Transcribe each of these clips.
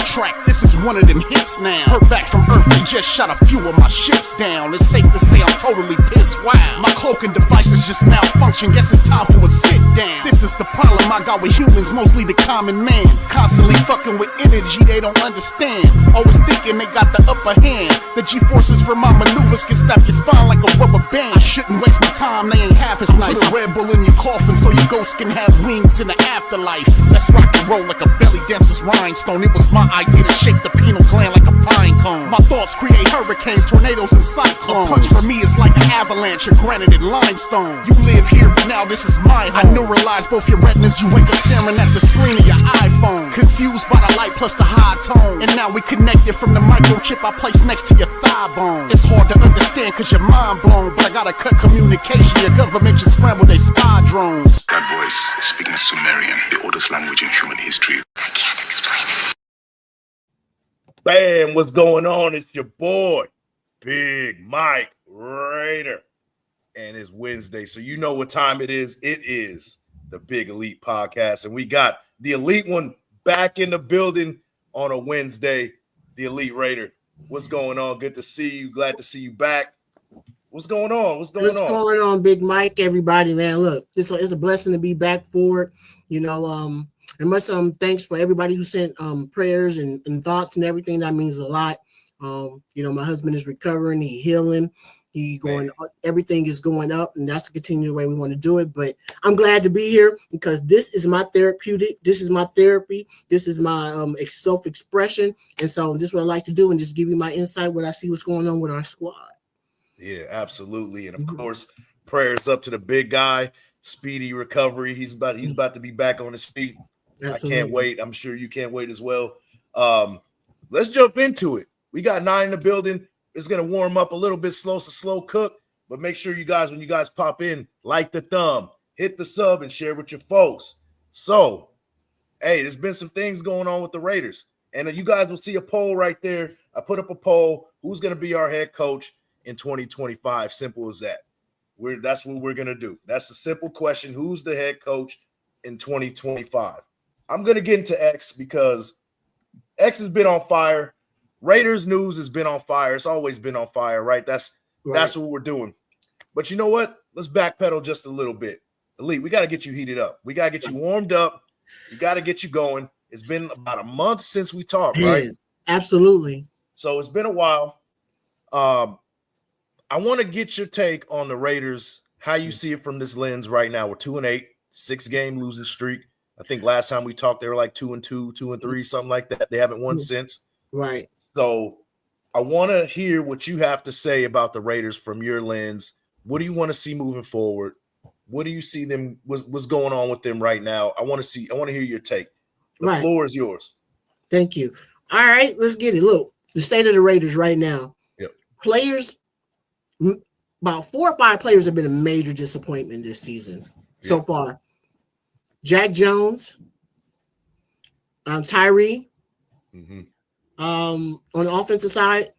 track. This is one of them hits now. Heard back from Earth, they just shot a few of my ships down. It's safe to say I'm totally pissed. Wow, my cloaking devices just malfunction. Guess it's time for a sit down. This is the problem I got with humans, mostly the common man. Constantly fucking with energy they don't understand. Always thinking they got the upper hand. The G-forces from my maneuvers can snap your spine like a rubber band. I shouldn't waste my time, they ain't half as nice. Put a Red Bull in your coffin so your ghost can have wings in the afterlife. Let's rock and roll like a belly dancer's rhinestone. It was my idea to shake the pineal gland like a pine cone. My thoughts create hurricanes, tornadoes, and cyclones. A punch for me is like an avalanche of granite and limestone. You live here, but now this is my home. I neuralize both your retinas, you wake up staring at the screen of your iPhone. Confused by the light plus the high tone. And now we connected from the microchip I placed next to your thigh bone. It's hard to understand cause your mind blown, but I gotta cut communication. Your government just scrambled their spy drones. That voice is speaking Sumerian, the oldest language in human history. I can't explain it. Bam, what's going on? It's your boy, Big Mike Raider. And it's Wednesday, so you know what time it is. It is the Big Elite Podcast, and we got the Elite one back in the building on a Wednesday. The Elite Raider, what's going on? Good to see you. Glad to see you back. What's going on? What's going on, Big Mike? Everybody, man, look, it's a blessing to be back forward. You know, and much thanks for everybody who sent prayers and thoughts and everything. That means a lot. You know, my husband is recovering. He's healing. Everything is going up, and that's to continue the way we want to do it. But I'm glad to be here because this is my therapeutic. This is my therapy. This is my self-expression. And so this is what I like to do and just give you my insight, what I see, what's going on with our squad. Yeah, absolutely. And of course, prayers up to the big guy, speedy recovery. He's about to be back on his feet. Absolutely. I can't wait. I'm sure you can't wait as well. Let's jump into it. We got 9 in the building. It's going to warm up a little bit slow. It's a slow cook, but make sure you guys, when you guys pop in, like the thumb, hit the sub, and share with your folks. So, hey, there's been some things going on with the Raiders, and you guys will see a poll right there. I put up a poll. Who's going to be our head coach in 2025? Simple as that. That's what we're going to do. That's a simple question. Who's the head coach in 2025? I'm going to get into X because X has been on fire. Raiders news has been on fire. It's always been on fire, right? That's what we're doing. But you know what? Let's backpedal just a little bit. Elite, we got to get you heated up. We got to get you warmed up. We got to get you going. It's been about a month since we talked, right? Absolutely. So it's been a while. I want to get your take on the Raiders, how you see it from this lens right now. We're 2-8, 6-game losing streak. I think last time we talked, they were like 2-2, 2-3, something like that. They haven't won since. Right. So I want to hear what you have to say about the Raiders from your lens. What do you want to see moving forward? What do you see them? What's going on with them right now? I want to hear your take. The floor is yours. Thank you. All right, let's get it. Look, the state of the Raiders right now. Yep. Players, about 4 or 5 players have been a major disappointment this season so far. Jack Jones, Tyree. Mm-hmm. On the offensive side,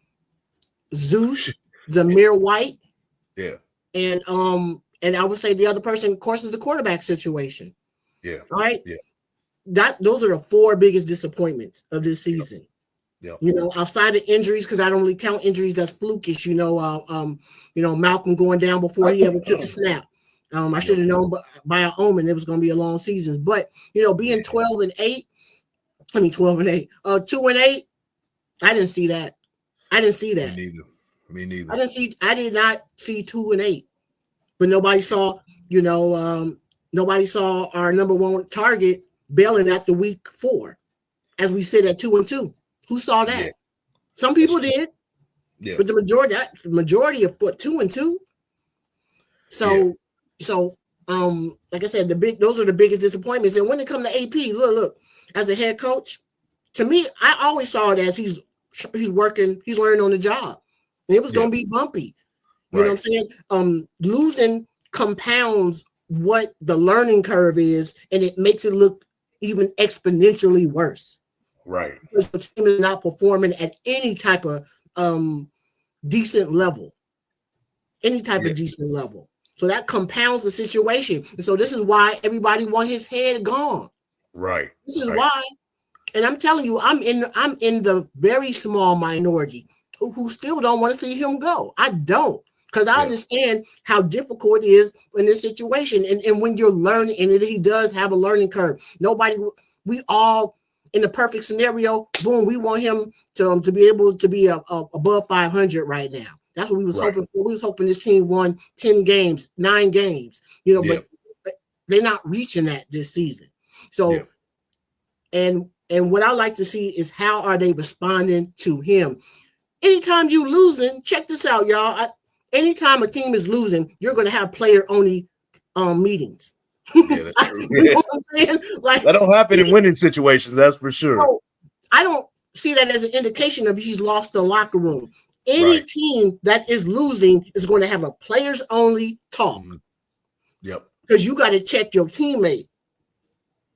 Zeus, Zamir White, and I would say the other person, of course, is the quarterback situation. Yeah. All right. Yeah. Those are the 4 biggest disappointments of this season. Yeah. You know, outside of injuries, because I don't really count injuries that's flukish. You know, Malcolm going down before he ever took a snap. I should have known by an omen it was going to be a long season. But you know, being 12-8, 2-8. I didn't see that. Me neither. I did not see 2-8. But nobody saw, nobody saw our number 1 target bailing after week 4, as we sit at 2-2. Who saw that? Yeah. Some people did. Yeah. But the majority of 2-2. So like I said, those are the biggest disappointments. And when it comes to AP, look, as a head coach, to me, I always saw it as he's working, he's learning on the job. And it was going to be bumpy. You know what I'm saying? Losing compounds what the learning curve is, and it makes it look even exponentially worse. Right. Because the team is not performing at any type of decent level. Decent level. So that compounds the situation. And so this is why everybody want his head gone. Right. This is why And I'm telling you, I'm in the very small minority who still don't want to see him go. I don't, because I understand how difficult it is in this situation. And when you're learning, and he does have a learning curve. We all, in the perfect scenario, boom, we want him to be able to be above 500 right now. That's what we was hoping for. We was hoping this team won 10 games, 9 games, but they're not reaching that this season. So, and what I like to see is how are they responding to him. Anytime you losing, check this out, y'all. Anytime a team is losing, you're going to have player-only meetings. Yeah, that's true. You know what I'm saying? Like, that don't happen in winning situations, that's for sure. So I don't see that as an indication of he's lost the locker room. Any team that is losing is going to have a players-only talk. Yep. Because you got to check your teammate.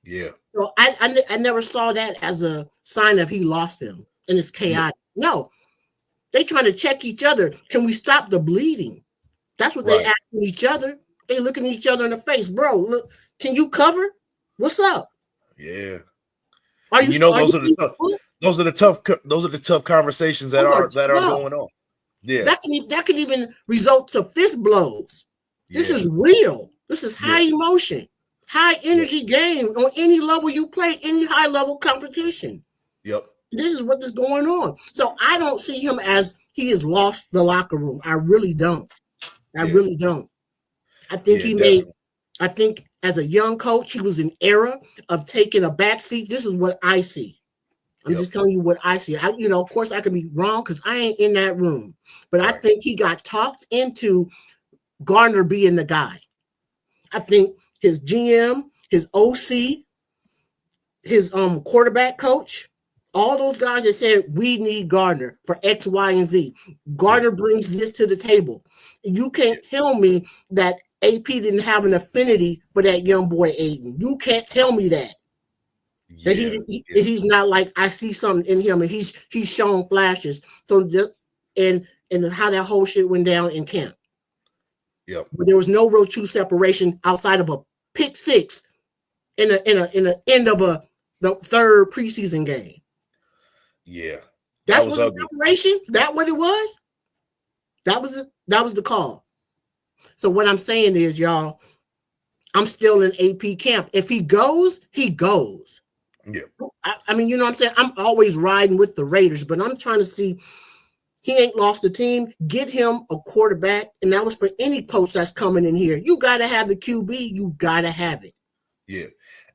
Yeah. So I never saw that as a sign of he lost him and it's chaotic. No, they trying to check each other. Can we stop the bleeding? That's what they asking each other. They looking at each other in the face, bro. Look, can you cover? What's up? Yeah. Are you? Those are the tough conversations that are going on. Yeah. That can even result to fist blows. This is real. This is high emotion, high energy game on any level you play, any high level competition. Yep. This is what is going on. So I don't see him as he has lost the locker room. I really don't. I really don't. I think I think as a young coach, he was an era of taking a backseat. This is what I see. I'm just telling you what I see. Of course I could be wrong because I ain't in that room, but I think he got talked into Gardner being the guy. I think his GM, his OC, his quarterback coach, all those guys that said we need Gardner for X, Y, and Z. Gardner brings this to the table. You can't tell me that AP didn't have an affinity for that young boy Aiden. You can't tell me that. That he's not like, I see something in him, and he's shown flashes. So and how that whole shit went down in camp. Yep. But there was no real true separation outside of a pick six in the end of the third preseason game. Yeah. That was the separation? That what it was? That was the call. So what I'm saying is, y'all, I'm still in AP camp. If he goes, he goes. Yeah. I mean, you know what I'm saying? I'm always riding with the Raiders, but I'm trying to see he ain't lost the team. Get him a quarterback. And that was for any coach that's coming in here. You got to have the QB. You got to have it. Yeah.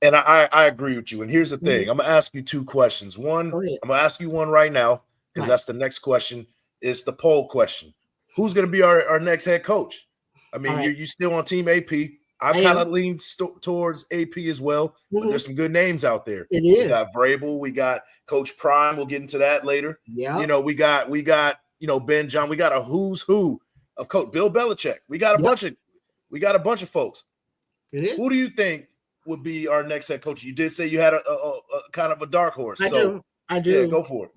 And I agree with you. And here's the thing. I'm going to ask you 2 questions. One, I'm going to ask you one right now because that's the next question. It's the poll question. Who's going to be our next head coach? I mean, you still on team AP. I kind of lean towards AP as well, but there's some good names out there. We got Vrabel, we got Coach Prime. We'll get into that later. Yeah, we got Ben John. We got a who's who of Coach Bill Belichick. We got a bunch of folks. Who do you think would be our next head coach? You did say you had a kind of a dark horse. I do. Yeah, go for it.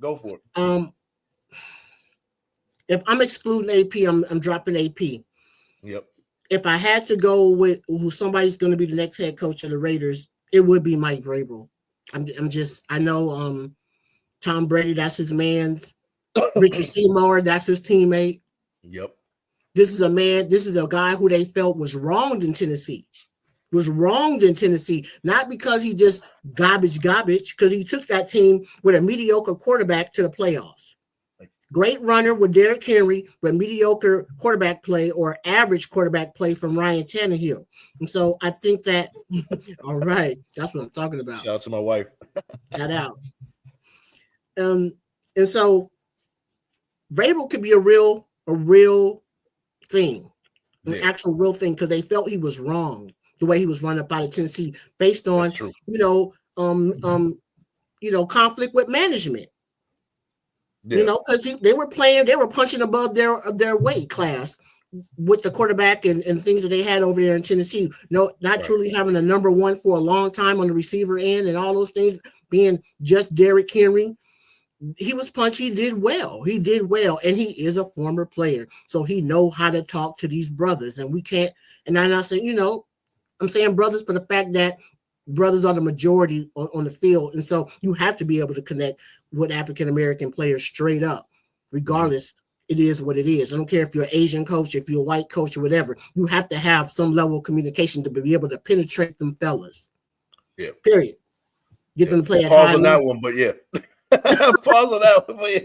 If I'm excluding AP, I'm dropping AP. Yep. If I had to go with who somebody's going to be the next head coach of the Raiders, it would be Mike Vrabel. I know Tom Brady, that's his man's. Richard Seymour, that's his teammate. Yep. This is a guy who they felt was wronged in Tennessee. Not because he just garbage, because he took that team with a mediocre quarterback to the playoffs. Great runner with Derrick Henry, but mediocre quarterback play or average quarterback play from Ryan Tannehill. And so I think that, all right, that's what I'm talking about. Shout out to my wife. Shout out. And so Vrabel could be a real thing, an actual real thing, because they felt he was wrong the way he was run up out of Tennessee based on, conflict with management. Yeah. Because they were punching above their weight class with the quarterback and things that they had over there in Tennessee. Not truly having a number one for a long time on the receiver end and all those things, being just Derrick Henry. He was punchy. He did well, and he is a former player, so he know how to talk to these brothers. And we can't. And I'm not saying, I'm saying brothers for the fact that brothers are the majority on the field. And so you have to be able to connect with African-American players straight up, regardless. It is what it is. I don't care if you're an Asian coach, if you're a white coach or whatever. You have to have some level of communication to be able to penetrate them fellas. Yeah. Period. Get them to play at pause high on level. that one, but yeah. Pause on that one, but yeah.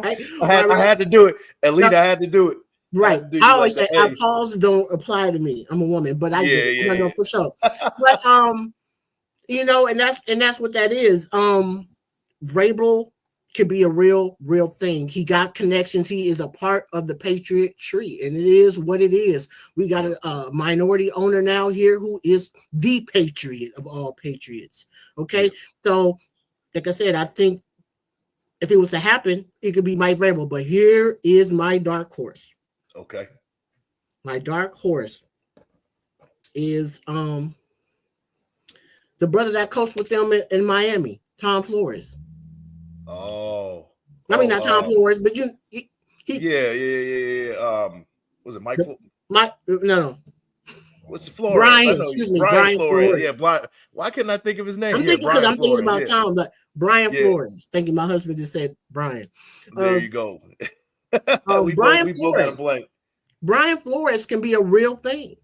Right? I had to do it. At least I had to do it. Right. I always say our pause don't apply to me. I'm a woman, but I get it. I know for sure. But you know, and that's what that is. Vrabel could be a real thing. He got connections. He is a part of the Patriot tree, and it is what it is. We got a minority owner now here who is the patriot of all patriots. Okay, so like I said, I think if it was to happen, it could be Mike Vrabel. But here is my dark horse. Okay, my dark horse is the brother that coached with them in Miami, Tom Flores. Oh, I mean, not Tom Flores, but yeah. Was it Mike? No. What's the Flores? Brian, excuse me, Brian Flores. Yeah, why couldn't I think of his name? I'm thinking because I'm thinking about Tom, but Brian Flores. Thinking my husband just said Brian. There you go. Brian Flores can be a real thing.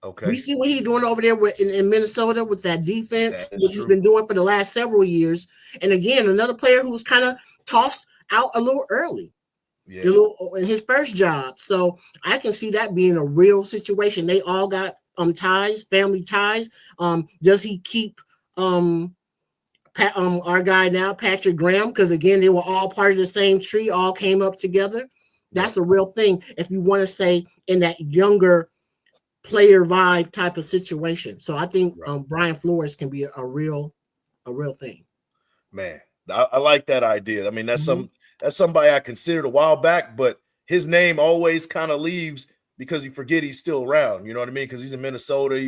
Okay. We see what he's doing over there in Minnesota with that defense, which he's been doing for the last several years. And again, another player who was kind of tossed out a little early, in his first job. So I can see that being a real situation. They all got ties, family ties. Does he keep our guy now, Patrick Graham? Because again, they were all part of the same tree, all came up together. That's a real thing. If you want to stay in that younger player vibe type of situation. So I think Brian Flores can be a real thing. Man, I like that idea. I mean, that's somebody I considered a while back, but his name always kind of leaves because you forget he's still around. You know what I mean? Because he's in Minnesota,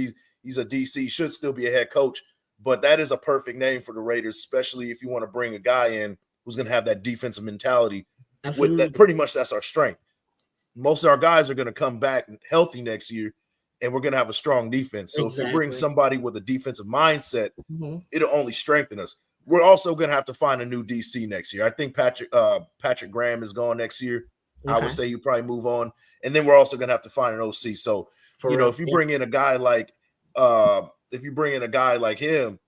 he's a DC, should still be a head coach. But that is a perfect name for the Raiders, especially if you want to bring a guy in who's going to have that defensive mentality. Absolutely. With that, pretty much that's our strength. Most of our guys are going to come back healthy next year, and we're going to have a strong defense. So if you bring somebody with a defensive mindset, it'll only strengthen us. We're also going to have to find a new DC next year. I think Patrick Graham is gone next year. Okay. I would say you probably move on. And then we're also going to have to find an OC. So, if you bring in a guy like him,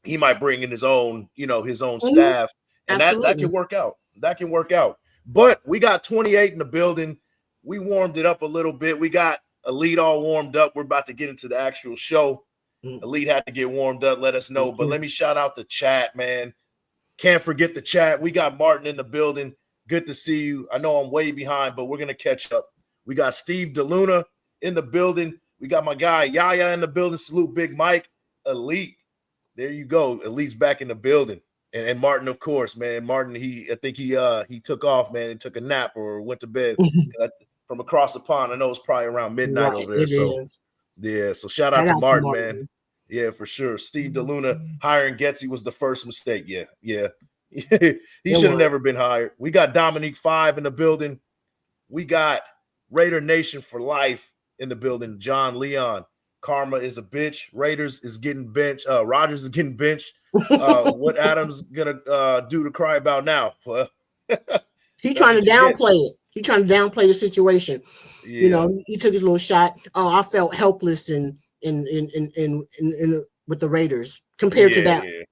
he might bring in his own staff. And that can work out. That can work out. But we got 28 in the building. We warmed it up a little bit. We got Elite all warmed up. We're about to get into the actual show. Elite had to get warmed up. Let us know. But let me shout out the chat, man. Can't forget the chat. We got Martin in the building. Good to see you. I know I'm way behind, but we're going to catch up. We got Steve DeLuna in the building. We got my guy Yaya in the building. Salute Big Mike. Elite. There you go. Elite's back in the building. And Martin, of course, man. Martin, I think he took off, man, and took a nap or went to bed from across the pond. I know it's probably around midnight over there. So shout out to Martin, man. Yeah, for sure. Steve DeLuna hiring Getsy was the first mistake. Yeah. He should have never been hired. We got Dominique 5 in the building. We got Raider Nation for life in the building. John Leon. Karma is a bitch. Raiders is getting benched. Rodgers is getting benched. What Adams gonna do to cry about now? He trying to downplay it. He trying to downplay the situation. Yeah. He took his little shot. Oh, I felt helpless in with the Raiders compared to that. Yeah.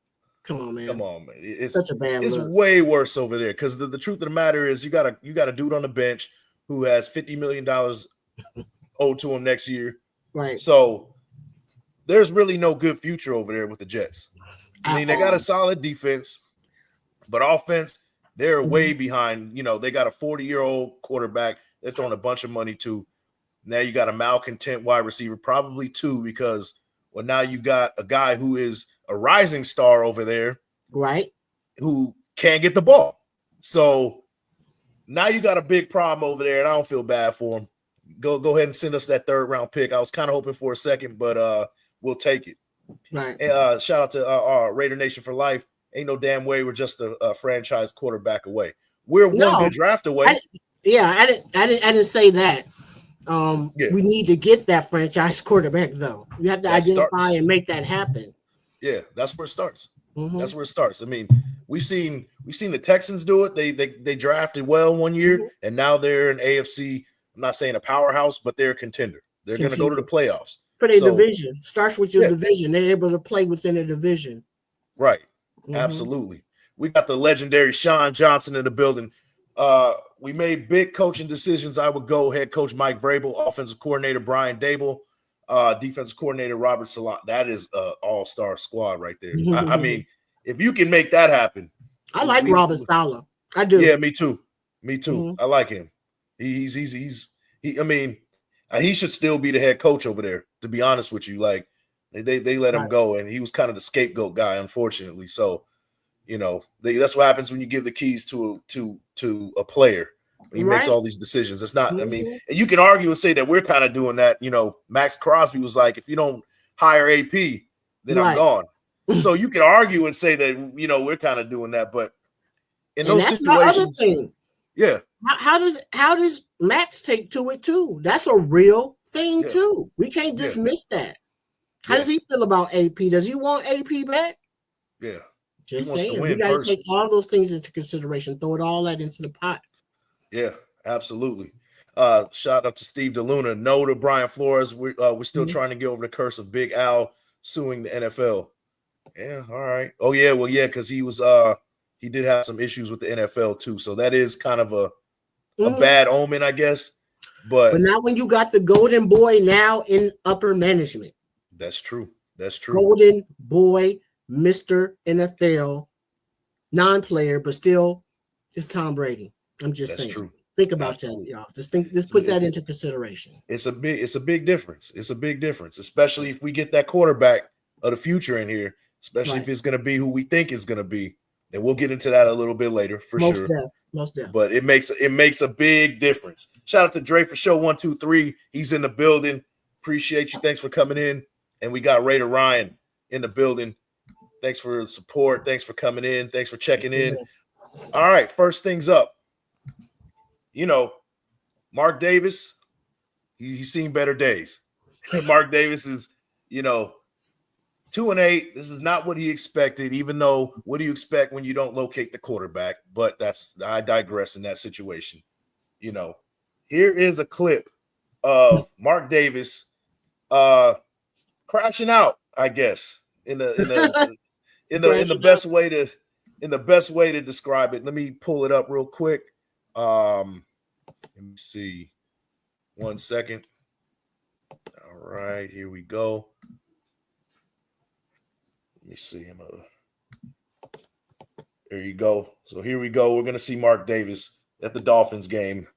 Come on, man. It's such a bad look. It's way worse over there because the truth of the matter is you got a dude on the bench who has $50 million owed to him next year. Right. So there's really no good future over there with the Jets. I mean, they got a solid defense, but offense, they're way behind. They got a 40-year-old quarterback they're throwing a bunch of money to. Now you got a malcontent wide receiver, probably two, because now you got a guy who is a rising star over there, right? Who can't get the ball. So now you got a big problem over there, and I don't feel bad for him. Go ahead and send us that third-round pick. I was kind of hoping for a second, but we'll take it. Right. And, shout out to our Raider Nation for life. Ain't no damn way we're just a franchise quarterback away. We're one good draft away. I didn't say that. We need to get that franchise quarterback, though. You have to identify and make that happen. Yeah, that's where it starts. Mm-hmm. That's where it starts. I mean, we've seen the Texans do it. They drafted well one year, and now they're an AFC. I'm not saying a powerhouse, but they're a contender. They're going to go to the playoffs for their division. Starts with your division. They're able to play within a division. Right. Absolutely. We got the legendary Sean Johnson in the building. We made big coaching decisions. I would go head coach Mike Vrabel, offensive coordinator Brian Dable, defensive coordinator Robert Salah. That is an all-star squad right there. I mean, if you can make that happen. I like Robert Salah. I do. Yeah, me too. Me too. I like him. He should still be the head coach over there, to be honest with you. Like they let him go, and he was kind of the scapegoat guy, unfortunately. So, that's what happens when you give the keys to a player. He makes all these decisions. It's not, I mean, and you can argue and say that we're kind of doing that. Max Crosby was like, if you don't hire AP, then I'm gone. So you can argue and say that, we're kind of doing that. But in those situations, How does Max take to it too? That's a real thing too. We can't dismiss that. How does he feel about AP? Does he want AP back? Yeah. Just saying. We got to take all those things into consideration. Throw it all that into the pot. Yeah, absolutely. Shout out to Steve DeLuna. No to Brian Flores. We're still trying to get over the curse of Big Al suing the NFL. Yeah, all right. Oh yeah, well yeah, because he was he did have some issues with the NFL too. So that is kind of a bad omen, I guess. But not when you got the golden boy now in upper management. That's true. That's true. Golden boy, Mr. NFL, non-player, but still is Tom Brady. I'm just saying. True. Think about that, y'all. Just put that into consideration. It's a big difference. It's a big difference, especially if we get that quarterback of the future in here, especially if it's going to be who we think is going to be. And we'll get into that a little bit later for sure. Most definitely. But it makes a big difference. Shout out to Dre for show 123. He's in the building. Appreciate you. Thanks for coming in. And we got Raider Ryan in the building. Thanks for the support. Thanks for coming in. Thanks for checking in. All right, first things up. Mark Davis, he's seen better days. Mark Davis is, 2-8. This is not what he expected, even though what do you expect when you don't locate the quarterback? But I digress in that situation. Here is a clip of Mark Davis crashing out, I guess, in the best way to describe it. Let me pull it up real quick. Let me see. 1 second. All right, here we go. Let me see him. There you go. So here we go. We're gonna see Mark Davis at the Dolphins game.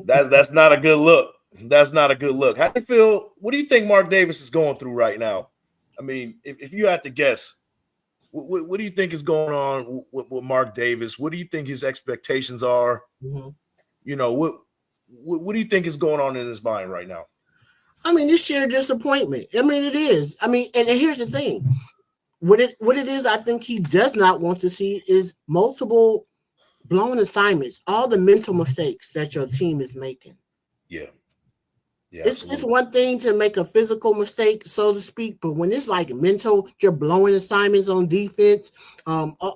That's not a good look. That's not a good look. How do you feel? What do you think Mark Davis is going through right now? I mean, if you had to guess, what do you think is going on with Mark Davis? What do you think his expectations are? What do you think is going on in his mind right now? I mean, it's sheer disappointment. I mean, it is. I mean, and here's the thing. What it is, I think he does not want to see is multiple blown assignments, all the mental mistakes that your team is making. Yeah. It's one thing to make a physical mistake, so to speak, but when it's like mental, you're blowing assignments on defense,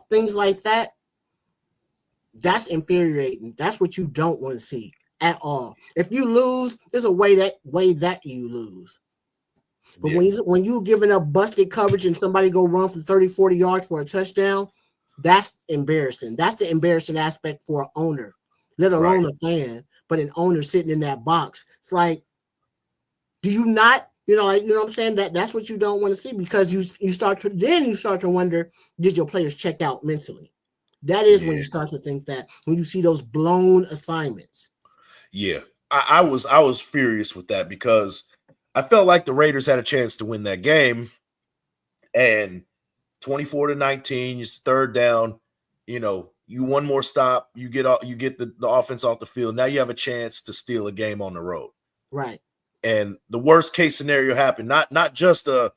things like that, that's infuriating. That's what you don't want to see at all. If you lose, there's a way that you lose. But when you're giving up busted coverage and somebody go run for 30, 40 yards for a touchdown, that's embarrassing. That's the embarrassing aspect for an owner, let alone a fan, but an owner sitting in that box. It's like, do you not, what I'm saying? That's what you don't want to see, because you start to wonder, did your players check out mentally? That is when you start to think that, when you see those blown assignments. Yeah. I was furious with that, because I felt like the Raiders had a chance to win that game, and 24-19, it's third down, You one more stop, you get the offense off the field. Now you have a chance to steal a game on the road. Right. And the worst case scenario happened, not just a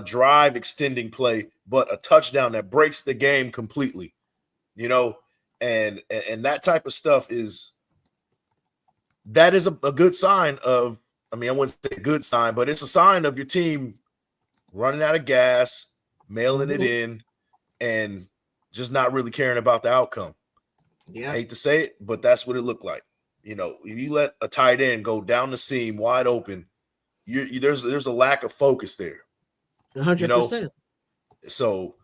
drive extending play, but a touchdown that breaks the game completely. And that type of stuff is a good sign of, I wouldn't say a good sign, but it's a sign of your team running out of gas, mailing it in, and just not really caring about the outcome. Yeah. I hate to say it, but that's what it looked like. If you let a tight end go down the seam wide open, there's a lack of focus there. 100%. So,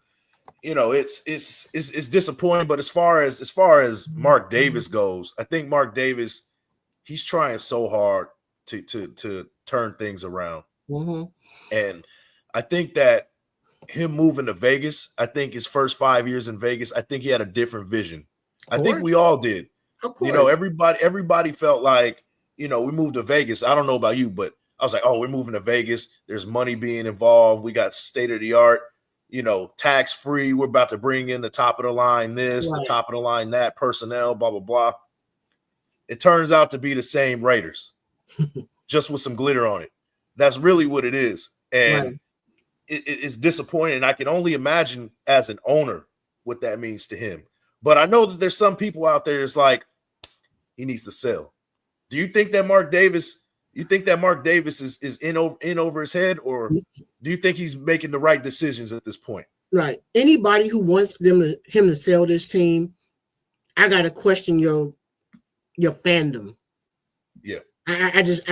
it's disappointing. But as far as Mark Davis goes, I think Mark Davis, he's trying so hard to turn things around. And I think that him moving to Vegas, I think his first 5 years in Vegas, I think he had a different vision. I think we all did. Of course. Everybody felt like, we moved to Vegas. I don't know about you, but I was like, oh, we're moving to Vegas. There's money being involved. We got state-of-the-art, tax-free. We're about to bring in the top of the line this, the top of the line that, personnel, blah, blah, blah. It turns out to be the same Raiders, just with some glitter on it. That's really what it is. And it's disappointing. I can only imagine as an owner what that means to him. But I know that there's some people out there that's like, he needs to sell. Do you think that Mark Davis is in over his head, or do you think he's making the right decisions at this point? Right. Anybody who wants him to sell this team, I gotta question your fandom. Yeah. I just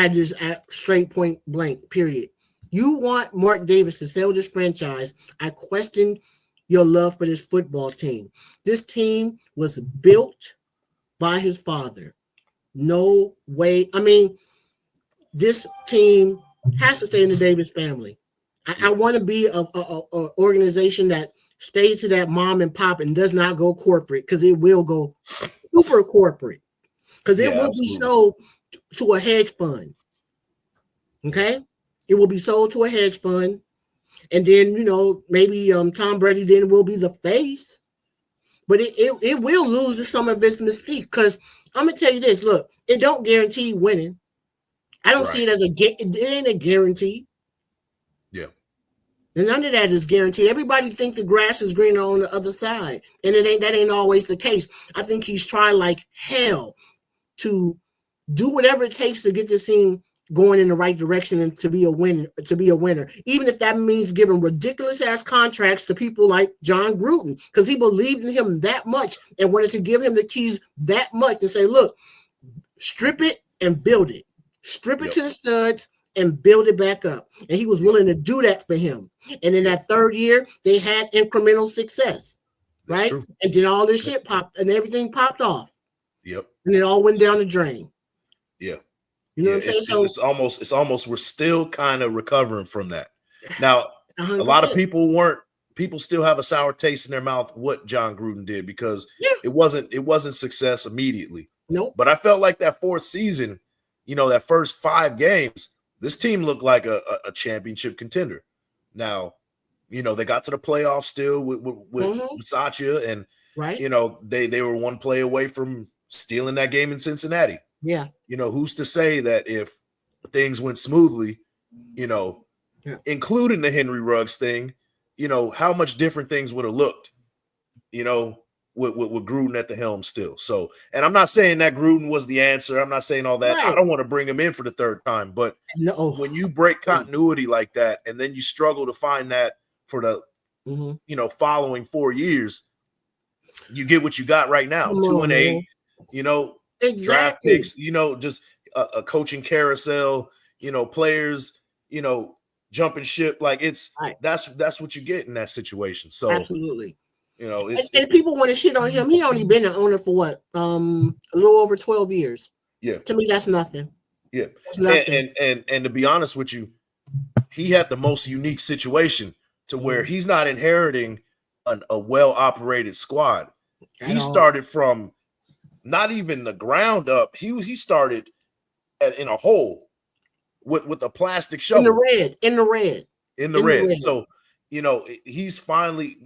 straight point blank, period. You want Mark Davis to sell this franchise. I question your love for this football team. This team was built by his father. No way. This team has to stay in the Davis family. I want to be a organization that stays to that mom and pop and does not go corporate, because it will go super corporate, because it will be sold to a hedge fund. Okay? It will be sold to a hedge fund. And then, maybe Tom Brady then will be the face. But it will lose some of its mystique, because I'm going to tell you this. Look, it don't guarantee winning. I don't see it as it ain't a guarantee. Yeah. And none of that is guaranteed. Everybody think the grass is greener on the other side. And that ain't always the case. I think he's trying like hell to do whatever it takes to get this team going in the right direction and to be a winner, even if that means giving ridiculous ass contracts to people like John Gruden, because he believed in him that much and wanted to give him the keys that much and say, look, strip it and build it. Strip it to the studs and build it back up. And he was willing to do that for him. And in that third year, they had incremental success, right? And then all this shit popped and everything popped off. Yep. And it all went down the drain. Yeah. You know what I'm saying? It's almost we're still kind of recovering from that. Now, 100%. a lot of people still have a sour taste in their mouth what John Gruden did, because it wasn't success immediately. Nope. But I felt like that fourth season, that first 5 games, this team looked like a championship contender. Now, they got to the playoffs still with Satya, and they were one play away from stealing that game in Cincinnati. Yeah. Who's to say that if things went smoothly, including the Henry Ruggs thing, how much different things would have looked, with Gruden at the helm still. So, and I'm not saying that Gruden was the answer. I'm not saying all that. Right. I don't want to bring him in for the third time, but when you break continuity like that, and then you struggle to find that for the, following 4 years, you get what you got right now, 2-8, draft picks, just a coaching carousel, players, jumping ship. Like that's what you get in that situation. So absolutely. And people want to shit on him. He only been an owner for what? A little over 12 years. Yeah. To me, that's nothing. Yeah. That's nothing. And to be honest with you, he had the most unique situation to where he's not inheriting a well-operated squad. He started from not even the ground up. He started in a hole with a plastic shovel. In the red. So, he's finally.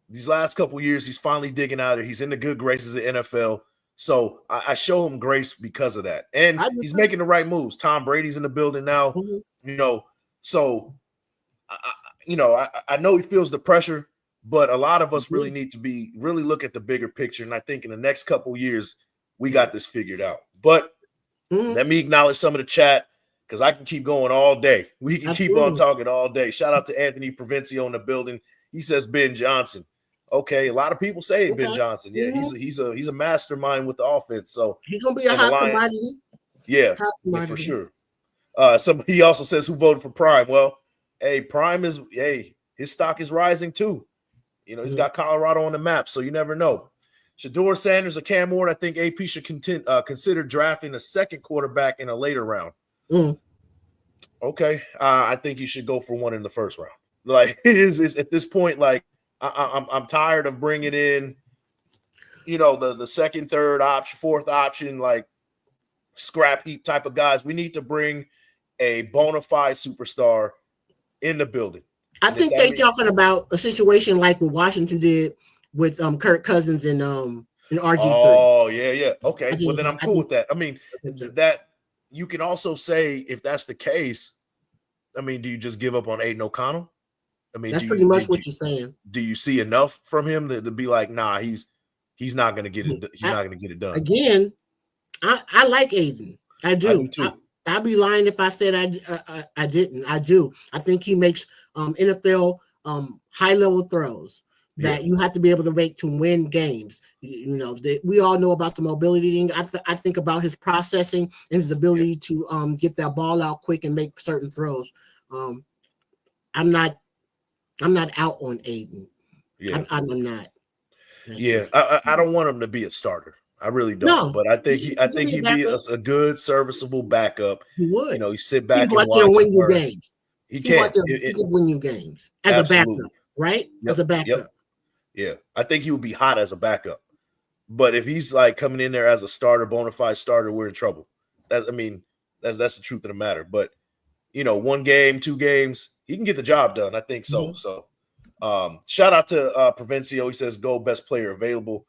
these last couple years, he's finally digging out there. He's in the good graces of the NFL. So I show him grace because of that. And he's making the right moves. Tom Brady's in the building now, so I know he feels the pressure, but a lot of us really need to really look at the bigger picture. And I think in the next couple of years, we got this figured out. But let me acknowledge some of the chat because I can keep going all day. We can keep on talking all day. Shout out to Anthony Provencio in the building. He says Ben Johnson. Okay, a lot of people say Ben Johnson. Yeah, he's a mastermind with the offense. So he's gonna be a hot commodity. Yeah, for sure. He also says who voted for Prime. Well, Prime is his stock is rising too. He's got Colorado on the map, so you never know. Shador Sanders or Cam Ward, I think AP should consider drafting a second quarterback in a later round. Okay, I think you should go for one in the first round. Like is at this point, like I'm tired of bringing in, the second, third option, fourth option, like scrap heap type of guys. We need to bring a bona fide superstar in the building. I think they're talking about a situation like what Washington did with Kirk Cousins and RG3. Oh, yeah. Okay. Well, then I'm cool with that. I mean, that you can also say if that's the case, I mean, do you just give up on Aiden O'Connell? I mean, that's pretty much what you're saying. Do you see enough from him to be like, nah, he's not going to get it. He's not going to get it done. Again, I like Aiden. I do. I'd be lying if I said I didn't. I do. I think he makes NFL high level throws that you have to be able to make to win games. We all know about the mobility thing. I think about his processing and his ability to get that ball out quick and make certain throws. I'm not out on Aiden. Yeah, I'm not. I don't want him to be a starter. I really don't. No, but I think he'd be a good, serviceable backup. He would. You sit back and watch. Win you games. He can win you games as a backup, right? Yep. As a backup. Yep. Yeah, I think he would be hot as a backup. But if he's like coming in there as a starter, bona fide starter, we're in trouble. That's the truth of the matter. But 1 game, 2 games, he can get the job done. I think so. So, shout out to Provencio. He says, "Go best player available."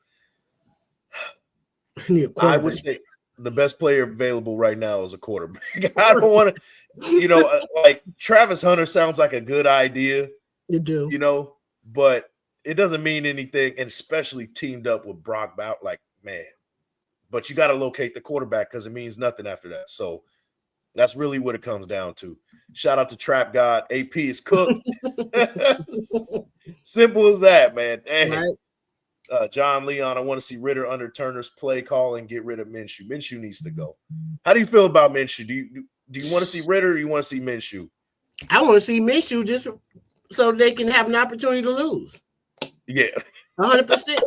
I would say the best player available right now is a quarterback. I don't want to, like Travis Hunter sounds like a good idea. You do, but it doesn't mean anything, and especially teamed up with Brock Bowers. Like, man, but you got to locate the quarterback because it means nothing after that. So that's really what it comes down to. Shout out to Trap God. AP is cooked. Simple as that, man. Hey. Right. John Leon, I want to see Ritter under Turner's play call and get rid of Minshew. Minshew needs to go. How do you feel about Minshew? Do you want to see Ritter or you want to see Minshew? I want to see Minshew just so they can have an opportunity to lose. Yeah, 100%,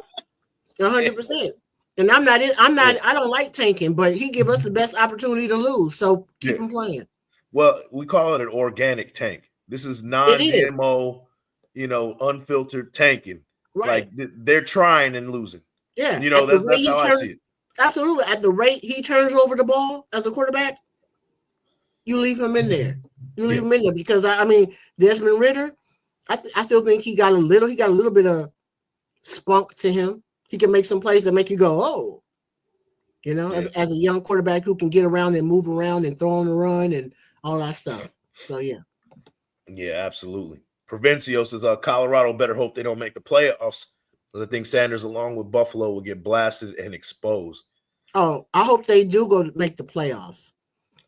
100%. And I don't like tanking, but he give us the best opportunity to lose. So keep him playing. Well, we call it an organic tank. This is non-GMO, unfiltered tanking. Right. Like they're trying and losing. Yeah. That's how I see it. Absolutely. At the rate he turns over the ball as a quarterback, you leave him in there. You leave him in there because Desmond Ritter, I still think he got a little bit of spunk to him. He can make some plays that make you go, oh, as a young quarterback who can get around and move around and throw on the run and all that stuff. So yeah. Yeah, absolutely. Provencio says Colorado better hope they don't make the playoffs. I think Sanders, along with Buffalo, will get blasted and exposed. Oh, I hope they do go to make the playoffs.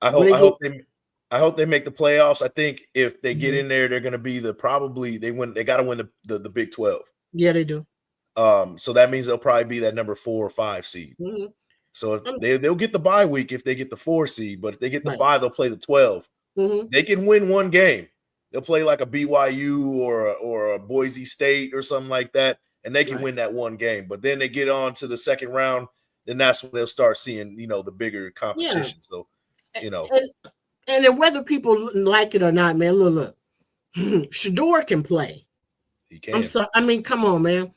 I hope they make the playoffs. I think if they get in there, they're going to be they got to win the Big 12. Yeah, they do. So that means they'll probably be that number 4 or 5 seed. Mm-hmm. So if they'll get the bye week if they get the 4 seed, but if they get the 5, they'll play the 12. Mm-hmm. They can win one game. They'll play like a BYU or a Boise State or something like that, and they can win that one game. But then they get on to the second round, then that's when they'll start seeing, the bigger competition. So, And then whether people like it or not, man, look. Shador can play. He can. I'm sorry. Come on, man.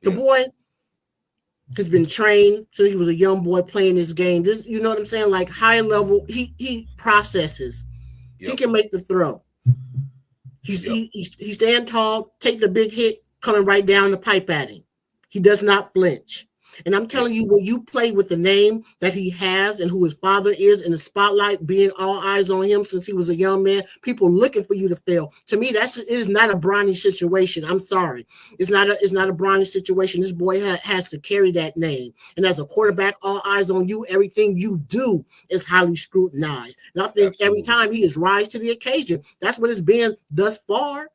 The boy has been trained since he was a young boy playing this game. This, you know what I'm saying? Like high level, he processes. Yep. He can make the throw. He stand tall, take the big hit, coming right down the pipe at him. He does not flinch. And I'm telling you, when you play with the name that he has and who his father is in the spotlight, being all eyes on him since he was a young man, people looking for you to fail. To me, that is not a Bronny situation. I'm sorry. It's not a Bronny situation. This boy has to carry that name. And as a quarterback, all eyes on you. Everything you do is highly scrutinized. And I think every time he is rise to the occasion, that's what it's been thus far.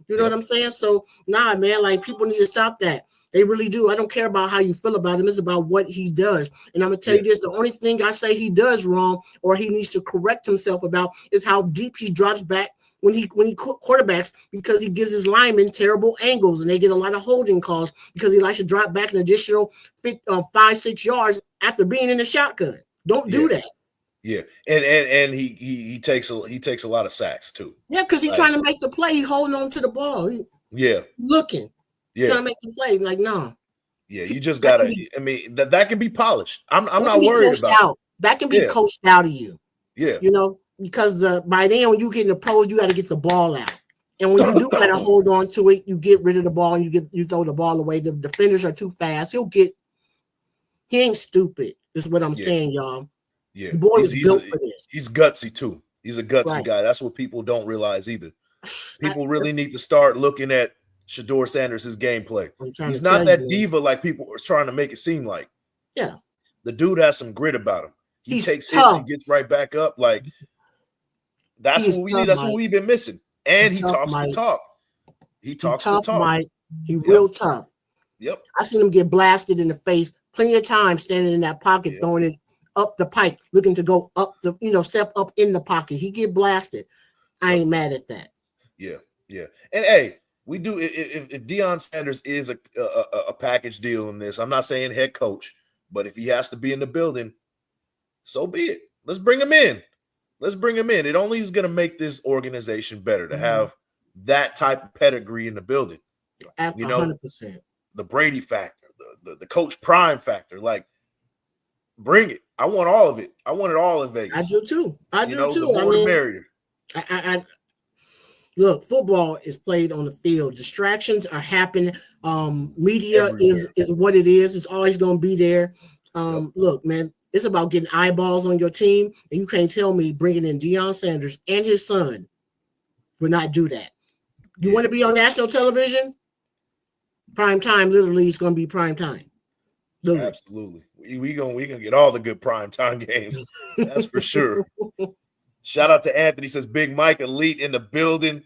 You know what I'm saying? So, nah, man, like people need to stop that. They really do. I don't care about how you feel about him. It's about what he does. And I'm going to tell you this, the only thing I say he does wrong or he needs to correct himself about is how deep he drops back when he quarterbacks, because he gives his linemen terrible angles and they get a lot of holding calls because he likes to drop back an additional 5-6 yards after being in the shotgun. Don't do that. Yeah, and he takes a lot of sacks too. Yeah, because he's trying to make the play. He's holding on to the ball. Looking. Yeah, trying to make the play. Like, no. Yeah, you just gotta. I mean, that can be polished. I'm not worried about it. That can be coached out of you. Yeah, you know, because by then when you get in the pros, you got to get the ball out. And when you do kind of hold on to it, you get rid of the ball and you throw the ball away. The defenders are too fast. He ain't stupid. Is what I'm saying, y'all. Yeah, the boy was built for this. He's gutsy too. He's a gutsy guy. That's what people don't realize either. People really need to start looking at Shedeur Sanders' gameplay. He's not that diva like people are trying to make it seem like. Yeah, the dude has some grit about him. He takes tough. hits, he gets right back up. Like that's what we need. That's what we've been missing. And he talks the talk. He talks the talk. Mike. He real tough. Yep. I seen him get blasted in the face plenty of times, standing in that pocket, throwing it up the pipe, looking to go up the, step up in the pocket. He get blasted. I ain't mad at that. Yeah. And hey, we do. If Deion Sanders is a package deal in this, I'm not saying head coach, but if he has to be in the building, so be it. Let's bring him in. It only is going to make this organization better to have that type of pedigree in the building. 100%. The Brady factor, the Coach Prime factor, like bring it. I want all of it. I want it all in Vegas. I do too. The more the merrier. I look, football is played on the field. Distractions are happening. Media is what it is. It's always going to be there. Look, man, it's about getting eyeballs on your team, and you can't tell me bringing in Deion Sanders and his son will not do that. You want to be on national television? Prime time, literally, is going to be prime time. Literally. Absolutely. We gonna get all the good prime time games. That's for sure. Shout out to Anthony, says Big Mike Elite in the building.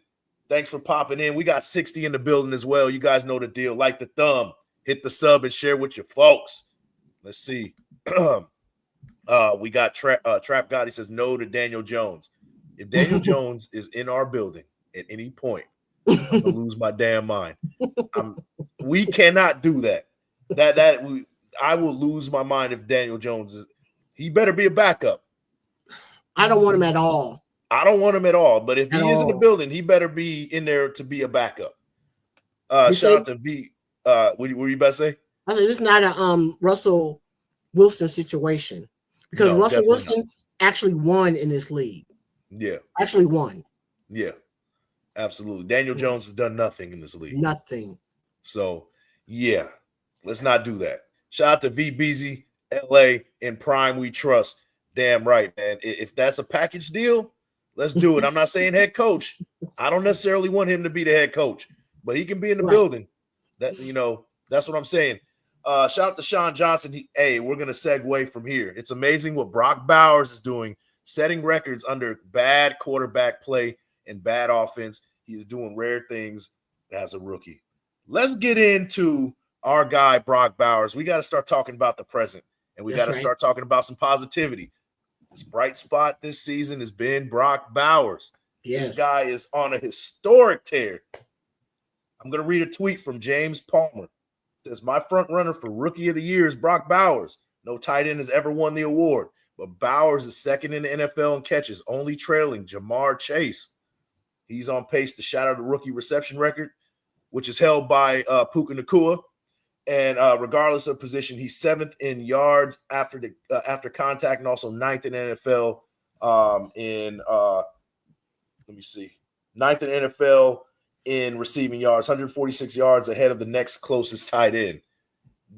Thanks for popping in. We got 60 in the building as well. You guys know the deal. Like the thumb, hit the sub, and share with your folks. Let's see. We got Trap God. He says no to Daniel Jones. If Daniel Jones is in our building at any point, I'm gonna lose my damn mind. We cannot do that. I will lose my mind if Daniel Jones is. He better be a backup. I don't want him at all. I don't want him at all. But if he is in the building, he better be in there to be a backup. Shout out to V. What were you about to say? I said this is not a Russell Wilson situation because Russell Wilson actually won in this league. Yeah, actually won. Yeah, absolutely. Daniel Jones has done nothing in this league. Nothing. So yeah, let's not do that. Shout out to VBZ LA in Prime We Trust. Damn right, man. If that's a package deal, let's do it. I'm not saying head coach. I don't necessarily want him to be the head coach, but he can be in the building. That's what I'm saying. Shout out to Sean Johnson. We're gonna segue from here. It's amazing what Brock Bowers is doing, setting records under bad quarterback play and bad offense. He's doing rare things as a rookie. Let's get into our guy, Brock Bowers. We got to start talking about the present, and we got to start talking about some positivity. This bright spot this season has been Brock Bowers. Yes. This guy is on a historic tear. I'm going to read a tweet from James Palmer. It says, my front runner for Rookie of the Year is Brock Bowers. No tight end has ever won the award, but Bowers is second in the NFL in catches, only trailing Jamar Chase. He's on pace to shatter the rookie reception record, which is held by Puka Nacua. And regardless of position, he's seventh in yards after contact, and also ninth in NFL. Ninth in NFL in receiving yards, 146 yards ahead of the next closest tight end.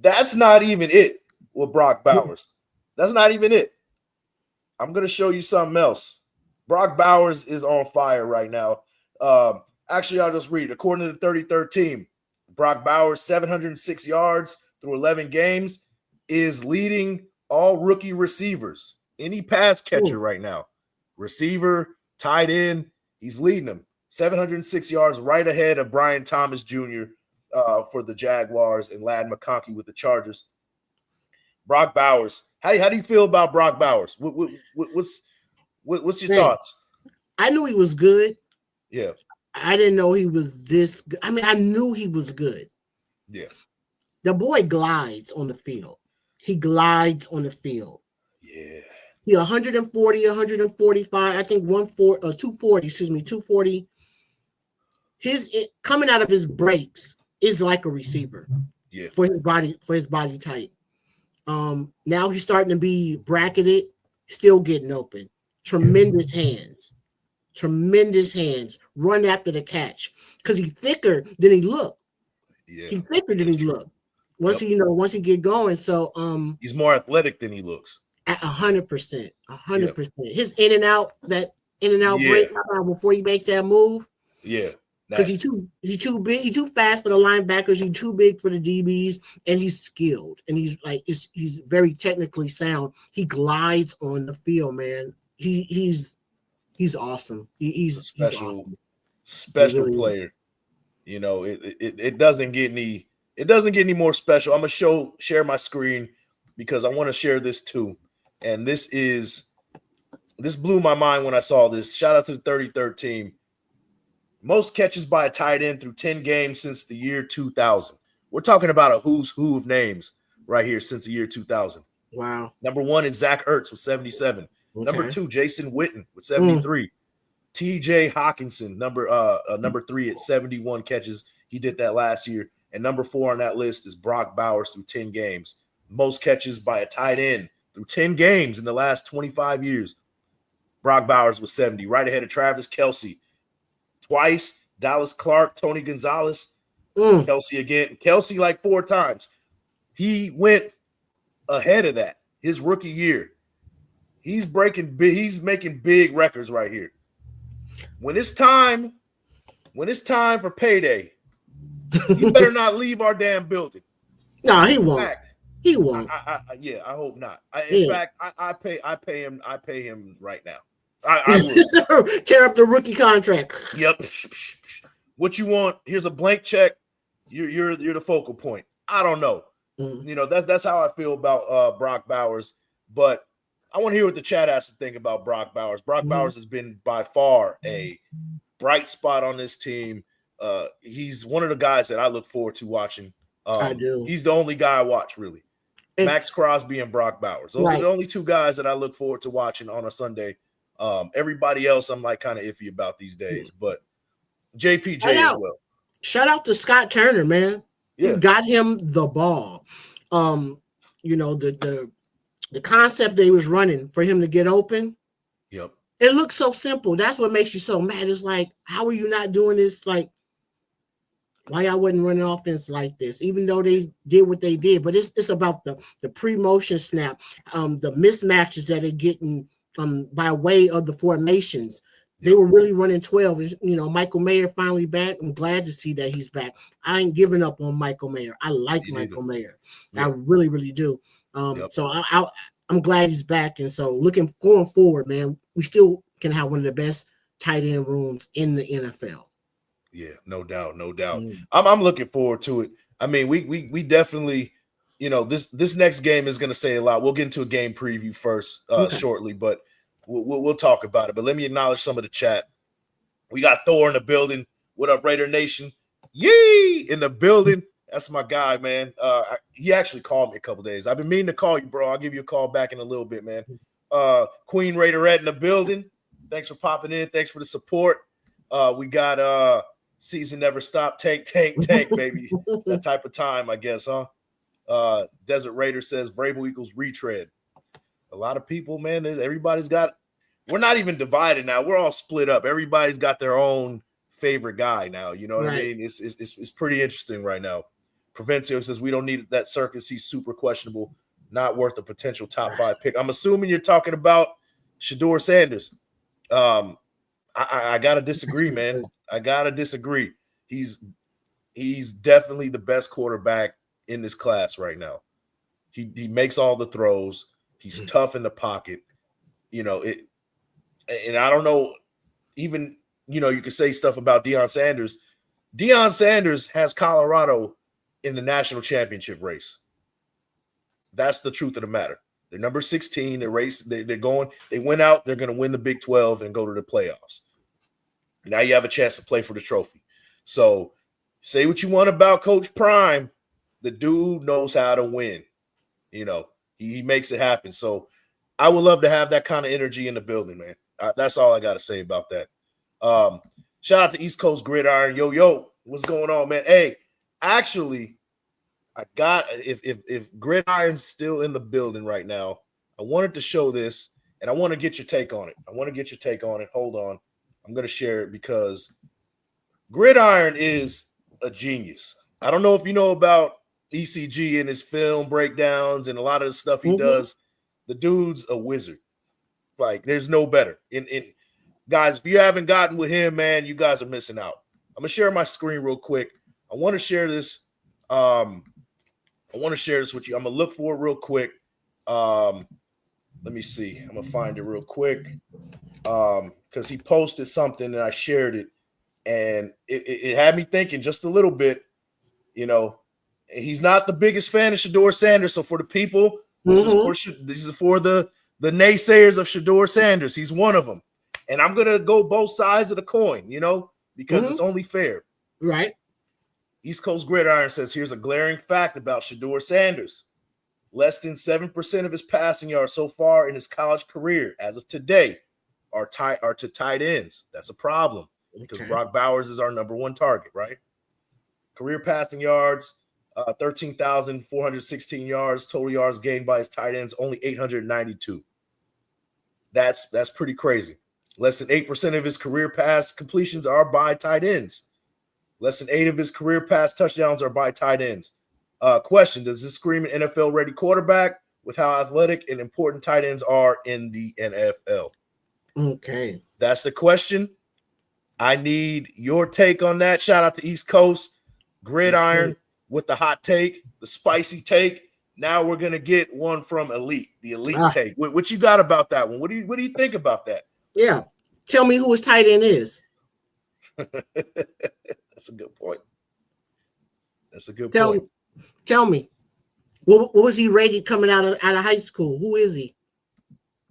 That's not even it with Brock Bowers. That's not even it. I'm going to show you something else. Brock Bowers is on fire right now. Actually, I'll just read. According to the 33rd team, Brock Bowers, 706 yards through 11 games, is leading all rookie receivers. Any pass catcher right now, receiver, tight end, he's leading them. 706 yards right ahead of Brian Thomas Jr. For the Jaguars and Ladd McConkey with the Chargers. Brock Bowers. How do you feel about Brock Bowers? What's your thoughts? I knew he was good. Yeah. I didn't know he was this good. I mean, I knew he was good. Yeah. The boy glides on the field. He glides on the field. Yeah. He 140, 145, I think 240, 240. His coming out of his breaks is like a receiver. Yeah. For his body type. Now he's starting to be bracketed, still getting open. Tremendous hands. Run after the catch. Because he's thicker than he look. Yeah. He's thicker than he look. Once he get going. So he's more athletic than he looks. At 100%. 100%. His in and out break before he make that move. Yeah. Because he too big, he too fast for the linebackers, he's too big for the DBs, and he's skilled, and he's very technically sound. He glides on the field, man. He's awesome. He's awesome. Special player. You know, it doesn't get any more special. I'm gonna share my screen because I want to share this too. And this blew my mind when I saw this. Shout out to the 33rd team. Most catches by a tight end through 10 games since the year 2000. We're talking about a who's who of names right here since the year 2000. Wow. Number 1 is Zach Ertz with 77. Okay. Number 2, Jason Witten with 73. TJ Hawkinson, number 3 at 71 catches. He did that last year. And number 4 on that list is Brock Bowers through 10 games. Most catches by a tight end through 10 games in the last 25 years. Brock Bowers was 70, right ahead of Travis Kelce. Twice, Dallas Clark, Tony Gonzalez, Kelce again. Kelce like 4 times. He went ahead of that his rookie year. He's making big records right here. When it's time for payday, you better not leave our damn building. No, he won't. He won't. I hope not. In fact, I pay him right now. I would. Tear up the rookie contract. Yep. What you want? Here's a blank check. You're the focal point. I don't know. You know, that's how I feel about Brock Bowers. But I want to hear what the chat has to think about Brock Bowers. Brock Bowers has been by far a bright spot on this team. He's one of the guys that I look forward to watching. I do. He's the only guy I watch, really. Max Crosby and Brock Bowers. Those are the only 2 guys that I look forward to watching on a Sunday. Everybody else I'm like kind of iffy about these days, but JPJ as well. Shout out to Scott Turner, man. Yeah. You got him the ball. You know, the concept they was running for him to get open. Yep. It looks so simple. That's what makes you so mad. It's like, how are you not doing this? Like, why I wasn't running offense like this, even though they did what they did. But it's about the pre-motion snap, the mismatches that they're getting by way of the formations. They were really running 12. And, you know, Michael Mayer finally back. I'm glad to see that he's back. I ain't giving up on Michael Mayer. I like Michael Mayer. I really, really do. So I'm glad he's back. And so going forward, man, we still can have one of the best tight end rooms in the NFL. Yeah, no doubt. I'm looking forward to it. I mean, we definitely, you know, this next game is going to say a lot. We'll get into a game preview first shortly, but we'll talk about it. But let me acknowledge some of the chat. We got Thor in the building. What up, Raider Nation? Yee! In the building. That's my guy, man. He actually called me a couple days. I've been meaning to call you, bro. I'll give you a call back in a little bit, man. Queen Raiderette in the building. Thanks for popping in. Thanks for the support. We got Season Never Stop. Tank, baby. That type of time, I guess, huh? Desert Raider says Vrabel equals retread. A lot of people, man, we're not even divided now. We're all split up. Everybody's got their own favorite guy now. You know what I mean? It's pretty interesting right now. Provencio says we don't need that circus. He's super questionable, not worth a potential top 5 pick. I'm assuming you're talking about Shedeur Sanders. I gotta disagree, man. I gotta disagree. He's definitely the best quarterback in this class right now. He makes all the throws. He's tough in the pocket. You know it, and I don't know. Even you could say stuff about Deion Sanders. Deion Sanders has Colorado in the national championship race. That's the truth of the matter. They're number 16. They're going. They went out. They're going to win the Big 12 and go to the playoffs. Now you have a chance to play for the trophy. So say what you want about Coach Prime. The dude knows how to win. He makes it happen. So I would love to have that kind of energy in the building, man. That's all I got to say about that. Shout out to East Coast Gridiron. Yo, what's going on, man? Hey, actually, I got if Gridiron's still in the building right now, I wanted to show this, and I want to get your take on it. Hold on. I'm going to share it because Gridiron is a genius. I don't know if you know about ECG and his film breakdowns and a lot of the stuff he does. The dude's a wizard. Like, there's no better. Guys, if you haven't gotten with him, man, you guys are missing out. I'm going to share my screen real quick. I want to share this. I want to share this with you. I'm going to look for it real quick. Let me see. I'm going to find it real quick because he posted something and I shared it. And it had me thinking just a little bit. He's not the biggest fan of Shedeur Sanders. So for the people, this is for the naysayers of Shedeur Sanders. He's one of them. And I'm going to go both sides of the coin, because it's only fair. Right. East Coast Gridiron says, here's a glaring fact about Shedeur Sanders. Less than 7% of his passing yards so far in his college career, as of today, are to tight ends. That's a problem because Brock Bowers is our number 1 target, right? Career passing yards, 13,416 yards. Total yards gained by his tight ends, only 892. That's pretty crazy. Less than 8% of his career pass completions are by tight ends. Less than 8 of his career pass touchdowns are by tight ends. Question, does this scream an NFL-ready quarterback with how athletic and important tight ends are in the NFL? Okay. That's the question. I need your take on that. Shout out to East Coast Gridiron with the hot take, the spicy take. Now we're going to get one from Elite, the Elite take. What you got about that one? What do you think about that? Yeah. Tell me who his tight end is. That's a good point. Tell me. What was he rated coming out of high school? Who is he?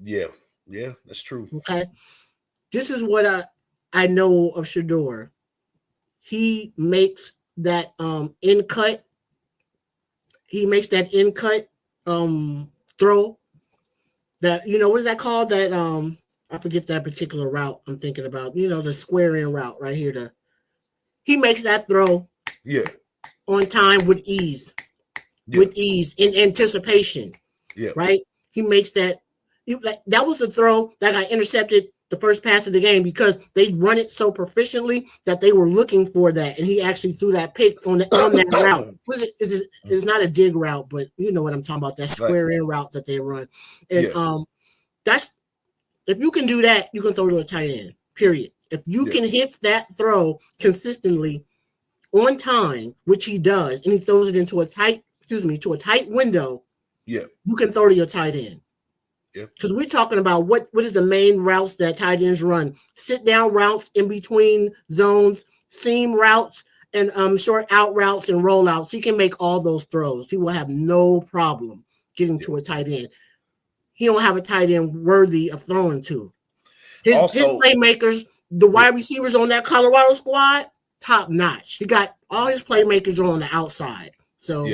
Yeah, that's true. Okay. This is what I know of Shedeur. He makes that in cut. He makes that in cut throw. That what is that called? That I forget that particular route I'm thinking about. The square in route right here. He makes that throw. Yeah. On time with ease. Yeah. With ease in anticipation. Yeah. Right. He makes that. That was the throw that got intercepted the first pass of the game because they run it so proficiently that they were looking for that, and he actually threw that pick on that route. It's not a dig route, but you know what I'm talking about, that square in route that they run. And that's, if you can do that, you can throw to a tight end, period. If you can hit that throw consistently on time, which he does, and he throws it into a tight window, you can throw to your tight end. Because we're talking about what is the main routes that tight ends run: sit down routes in between zones, seam routes, and short out routes and rollouts. He can make all those throws. He will have no problem getting to a tight end. He don't have a tight end worthy of throwing to. His playmakers, the wide receivers on that Colorado squad, top notch. He got all his playmakers on the outside. So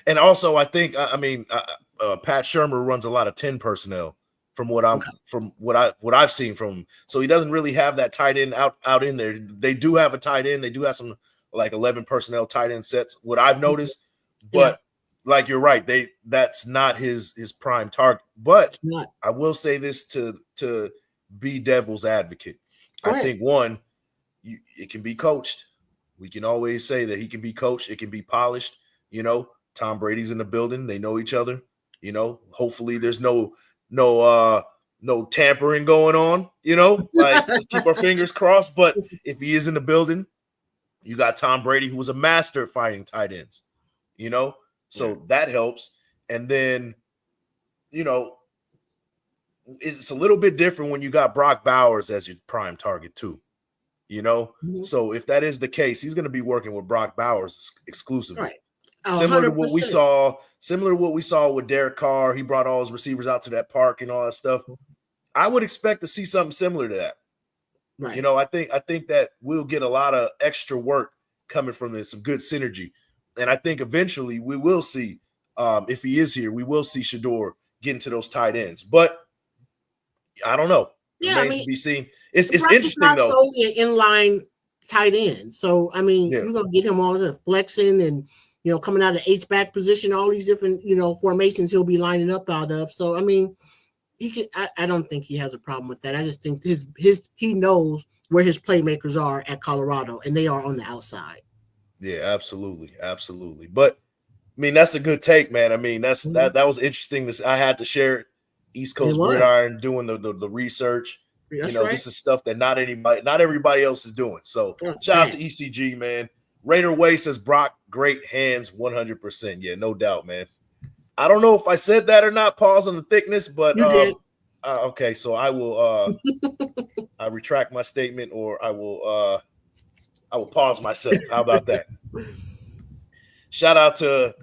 and also I think Pat Shurmur runs a lot of 10 personnel from what I've seen from him. So he doesn't really have that tight end out in there. They do have a tight end. They do have some like 11 personnel tight end sets, what I've noticed. But like you're right, that's not his prime target. But I will say this to be devil's advocate. I think one, it can be coached. We can always say that he can be coached. It can be polished. You know, Tom Brady's in the building. They know each other. You know, hopefully there's no tampering going on. You know, like let's keep our fingers crossed. But if he is in the building, you got Tom Brady, who was a master at finding tight ends. You know, so that helps. And then, you know, it's a little bit different when you got Brock Bowers as your prime target too. You know, so if that is the case, he's going to be working with Brock Bowers exclusively. Right. Similar to what we saw with Derek Carr. He brought all his receivers out to that park and all that stuff. I would expect to see something similar to that. Right. You know, I think that we'll get a lot of extra work coming from this, some good synergy. And I think eventually we will see, if he is here, we will see Shedeur get into those tight ends. But I don't know. Yeah, Remains to be seen. It's interesting not though. Solely an inline tight end. So I mean, you're gonna get him all the flexing and coming out of H-back position, all these different formations he'll be lining up out of. So I mean, he can. I don't think he has a problem with that. I just think he knows where his playmakers are at Colorado, and they are on the outside. Yeah, absolutely. But I mean, that's a good take, man. I mean, that was interesting. I had to share it. East Coast Gridiron doing the research. That's This is stuff that not everybody else is doing. So shout out to ECG, man. Raider Way says Brock, great hands, 100%. Yeah, no doubt, man. I don't know if I said that or not. Pause on the thickness, but you did. Okay, so I will I retract my statement, or I will pause myself. How about that? Shout out to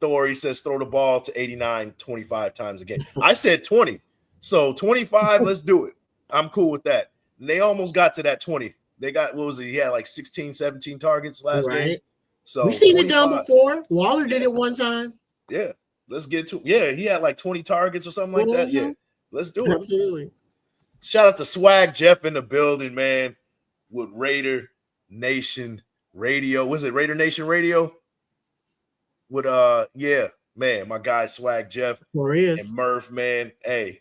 Thor. He says throw the ball to 89 25 times a game. I said 20. So 25, let's do it. I'm cool with that. And they almost got to that 20. They got, what was it? He had like 16, 17 targets last game. So we've seen it done before. Waller did it one time. Yeah. Let's get to he had like 20 targets or something like that. Yeah. Let's do it. Absolutely. Shout out to Swag Jeff in the building, man. With Raider Nation Radio. Was it Raider Nation Radio? With man, my guy Swag Jeff and Murph, man. Hey,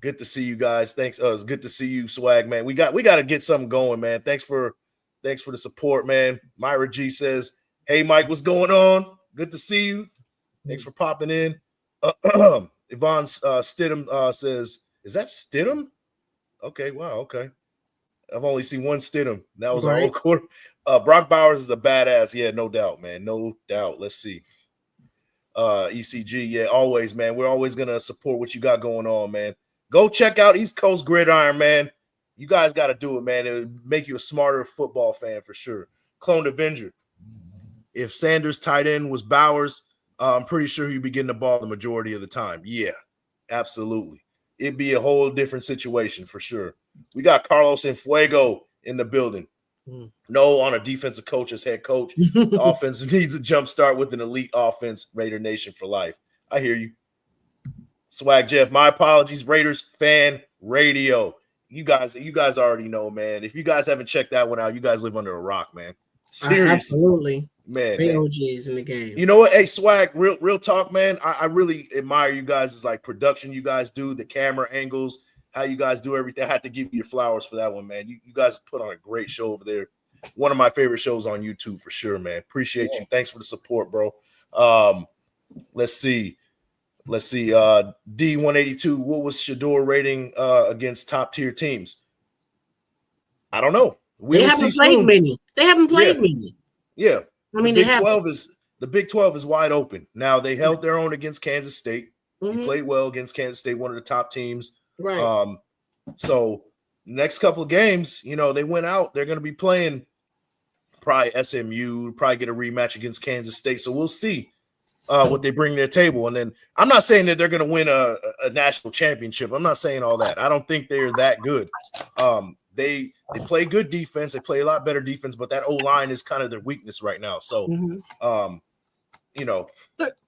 good to see you guys. Thanks. It's good to see you, Swag, man. We got to get something going, man. Thanks for the support, man. Myra G says, hey Mike, what's going on? Good to see you. Thanks for popping in. Yvonne Stidham says, is that Stidham? Okay, wow, okay. I've only seen one Stidham. That was our old quarter. Brock Bowers is a badass. Yeah, no doubt, man. No doubt. Let's see. ECG, yeah, always, man. We're always going to support what you got going on, man. Go check out East Coast Gridiron, man. You guys got to do it, man. It would make you a smarter football fan for sure. Clone Avenger. If Sanders' tight end was Bowers, I'm pretty sure he'd be getting the ball the majority of the time. Yeah, absolutely. It'd be a whole different situation for sure. We got Carlos Enfuego in the building. No, on a defensive coach as head coach. The offense needs a jump start with an elite offense. Raider Nation for life. I hear you. Swag Jeff, my apologies. Raiders fan radio. You guys already know, man. If you guys haven't checked that one out, you guys live under a rock, man. Seriously. Absolutely. Man. OGs in the game. You know what? Hey, Swag, real talk, man. I really admire you guys' like production you guys do, the camera angles, how you guys do everything. I had to give you your flowers for that one, man. You guys put on a great show over there. One of my favorite shows on YouTube for sure, man. Appreciate you. Thanks for the support, bro. Let's see. D182, what was Shedeur rating against top tier teams? I don't know. They haven't played many. Yeah. I mean, the Big 12 is wide open. Now they held their own against Kansas State. He played well against Kansas State, one of the top teams. Right. So next couple of games, they went out. They're going to be playing probably SMU, probably get a rematch against Kansas State. So we'll see what they bring to their table. And then I'm not saying that they're going to win a national championship. I'm not saying all that. I don't think they're that good. They play good defense. They play a lot better defense, but that O-line is kind of their weakness right now. So,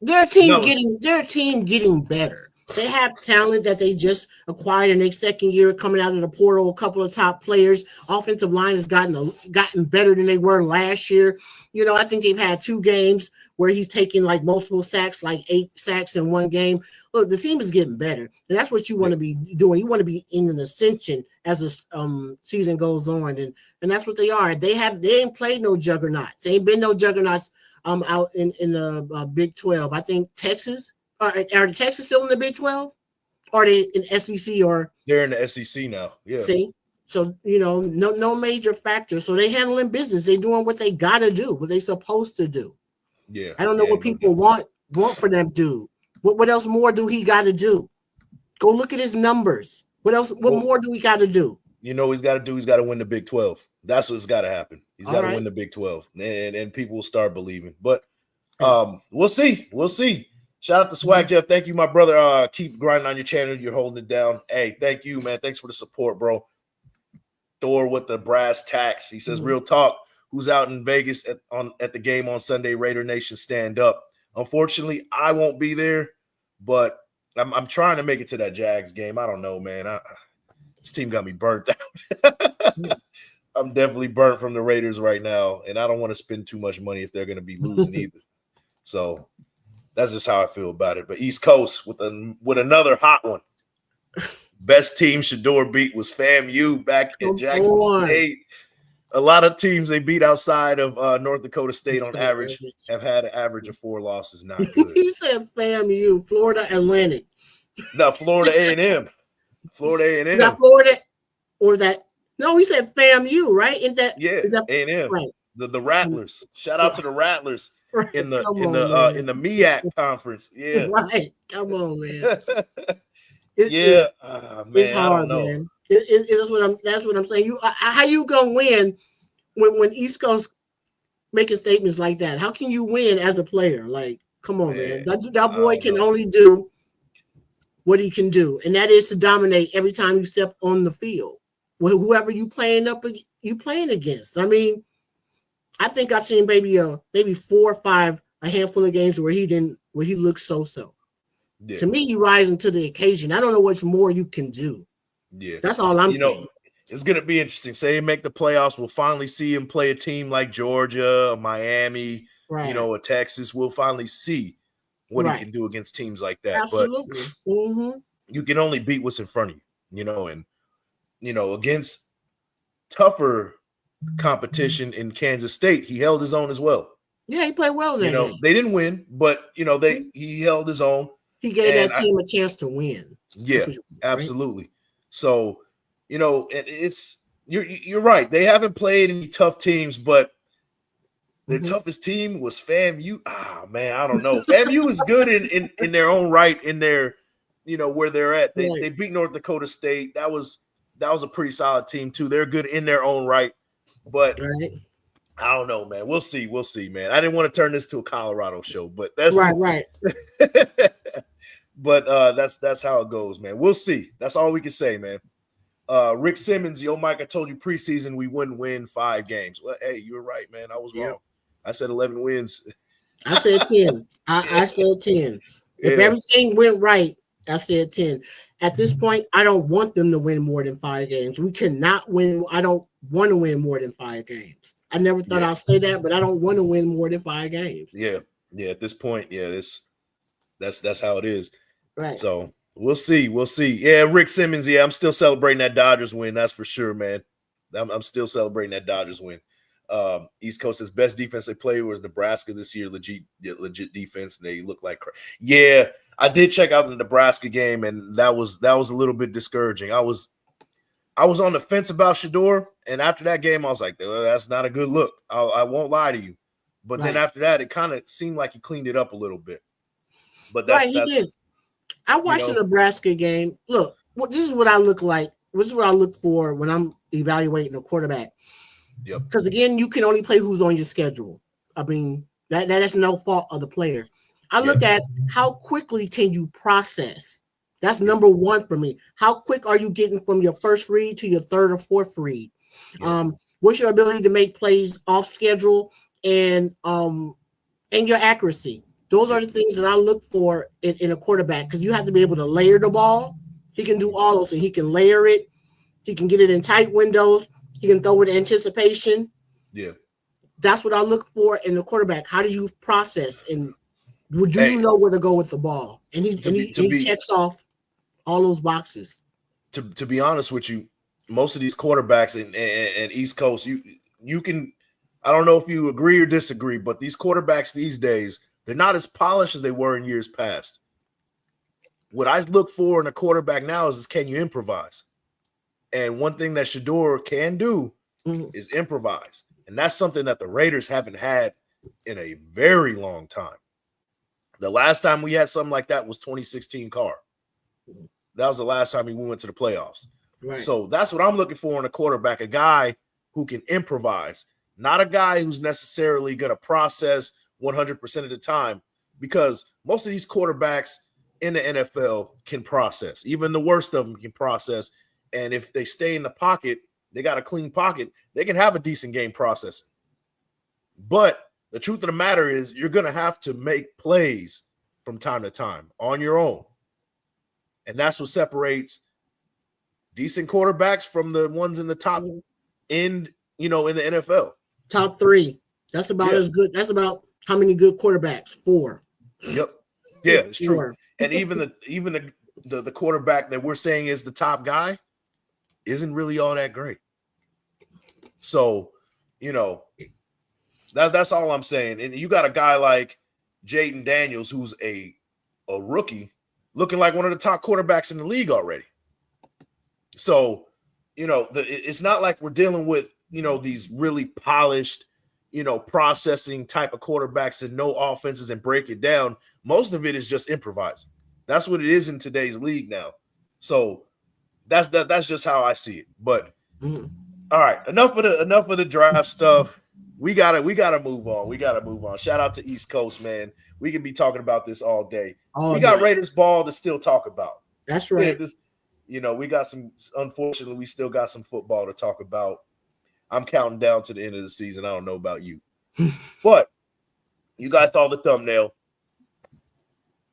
their team getting better. They have talent that they just acquired in their second year coming out of the portal. A couple of top players. Offensive line has gotten better than they were last year. I think they've had 2 games where he's taking like multiple sacks, like 8 sacks in one game. Look, the team is getting better, and that's what you want to be doing. You want to be in an ascension as the season goes on, and that's what they are. They ain't played no juggernauts. They ain't been no juggernauts out in the Big 12. I think Texas are the Texas still in the Big 12? Or are they in SEC or they're in the SEC now? Yeah. See, so no major factor. So they handling business. They doing what they gotta do, what they supposed to do. Yeah. I don't know what people want for them to do. What else more do he got to do? Go look at his numbers. What else? What more do we got to do? You know what he's got to do? He's got to win the Big 12. That's what's got to happen. He's got to win the Big 12, and people will start believing. But we'll see. We'll see. Shout out to Swag Jeff. Thank you, my brother. Keep grinding on your channel. You're holding it down. Hey, thank you, man. Thanks for the support, bro. Thor with the brass tacks. He says, real talk. Who's out in Vegas at the game on Sunday? Raider Nation, stand up. Unfortunately, I won't be there, but I'm trying to make it to that Jags game. I don't know, man. This team got me burnt out. I'm definitely burnt from the Raiders right now, and I don't want to spend too much money if they're going to be losing either. So that's just how I feel about it. But East Coast with another hot one. Best team Shador beat was FAMU back in Jackson State. A lot of teams they beat outside of North Dakota State on average have had an average of 4 losses. Not good. He said FAMU, Florida Atlantic. No, Florida A&M. Florida A&M. Not Florida or that. No, he said FAMU, right? Is that A&M. Right. The Rattlers. Shout out to the Rattlers in the MEAC conference. Yeah. Right. Come on, man. Man, it's hard, man. That's what I'm saying. How you gonna win when East Coast making statements like that? How can you win as a player? Like, come on, man. That boy can only do what he can do, and that is to dominate every time you step on the field. Whoever you playing against. I mean, I think I've seen maybe 4 or 5, a handful of games where he looked so. Yeah. To me, he rising to the occasion. I don't know what more you can do. Yeah, that's all I'm saying. It's going to be interesting. Say they make the playoffs, we'll finally see him play a team like Georgia, or Miami, or Texas. We'll finally see what he can do against teams like that. Absolutely. But you can only beat what's in front of you, and against tougher competition in Kansas State, he held his own as well. Yeah, he played well in that game. They didn't win, but he held his own. He gave that team a chance to win. Yeah, absolutely. Right? So, you're right. They haven't played any tough teams, but their toughest team was FAMU. Man, I don't know. FAMU is good in their own right, in their, where they're at. They beat North Dakota State. That was a pretty solid team too. They're good in their own right, but I don't know, man. We'll see, man. I didn't want to turn this to a Colorado show, but that's right. But that's how it goes, man. We'll see. That's all we can say, man. Rick Simmons, Mike, I told you preseason we wouldn't win 5 games. Well, hey, you were right, man. I was wrong. I said 11 wins. I said 10. I said 10. If everything went right, I said 10. At this point, I don't want them to win more than 5 games. We cannot win. I don't want to win more than 5 games. I never thought I'd say that, but I don't want to win more than 5 games. Yeah. At this point, that's how it is. Right. So we'll see. Yeah, Rick Simmons. Yeah, I'm still celebrating that Dodgers win. That's for sure, man. I'm still celebrating that Dodgers win. East Coast's best defense they played was Nebraska this year. Legit defense. They look like crap. Yeah, I did check out the Nebraska game, and that was a little bit discouraging. I was on the fence about Shador, and after that game, I was like, that's not a good look. I won't lie to you. But then after that, it kind of seemed like he cleaned it up a little bit. But he did. I watched the Nebraska game. Look, this is what I look like. This is what I look for when I'm evaluating a quarterback. Yep. Because again, you can only play who's on your schedule. I mean, that's no fault of the player. I look at how quickly can you process. That's number 1 for me. How quick are you getting from your first read to your 3rd or 4th read? Yep. What's your ability to make plays off schedule and your accuracy? Those are the things that I look for in a quarterback, because you have to be able to layer the ball. He can do all those things. He can layer it. He can get it in tight windows. He can throw with anticipation. Yeah. That's what I look for in the quarterback. How do you process? And would you know where to go with the ball? And he checks off all those boxes. To be honest with you, most of these quarterbacks in East Coast, you can, I don't know if you agree or disagree, but these quarterbacks these days, they're not as polished as they were in years past. What I look for in a quarterback now is can you improvise? And one thing that Shedeur can do is improvise. And that's something that the Raiders haven't had in a very long time. The last time we had something like that was 2016 Carr. That was the last time we went to the playoffs. Right. So that's what I'm looking for in a quarterback, a guy who can improvise, not a guy who's necessarily going to process 100% of the time, because most of these quarterbacks in the NFL can process. Even the worst of them can process. And if they stay in the pocket, they got a clean pocket, they can have a decent game processing. But the truth of the matter is you're going to have to make plays from time to time on your own. And that's what separates decent quarterbacks from the ones in the top end, in the NFL. Top 3. That's about as good. That's about how many good quarterbacks? 4. Yep. Yeah, it's true. And even the quarterback that we're saying is the top guy isn't really all that great. So, that's all I'm saying. And you got a guy like Jaden Daniels, who's a rookie, looking like one of the top quarterbacks in the league already. So, it's not like we're dealing with, these really polished, processing type of quarterbacks that know offenses and break it down. Most of it is just improvising. That's what it is in today's league now. So that's just how I see it. But all right, enough of the draft stuff. We gotta move on. We gotta move on. Shout out to East Coast, man. We can be talking about this all day. We got Raiders ball to still talk about. That's right. We got some. Unfortunately, we still got some football to talk about. I'm counting down to the end of the season. I don't know about you, but you guys saw the thumbnail.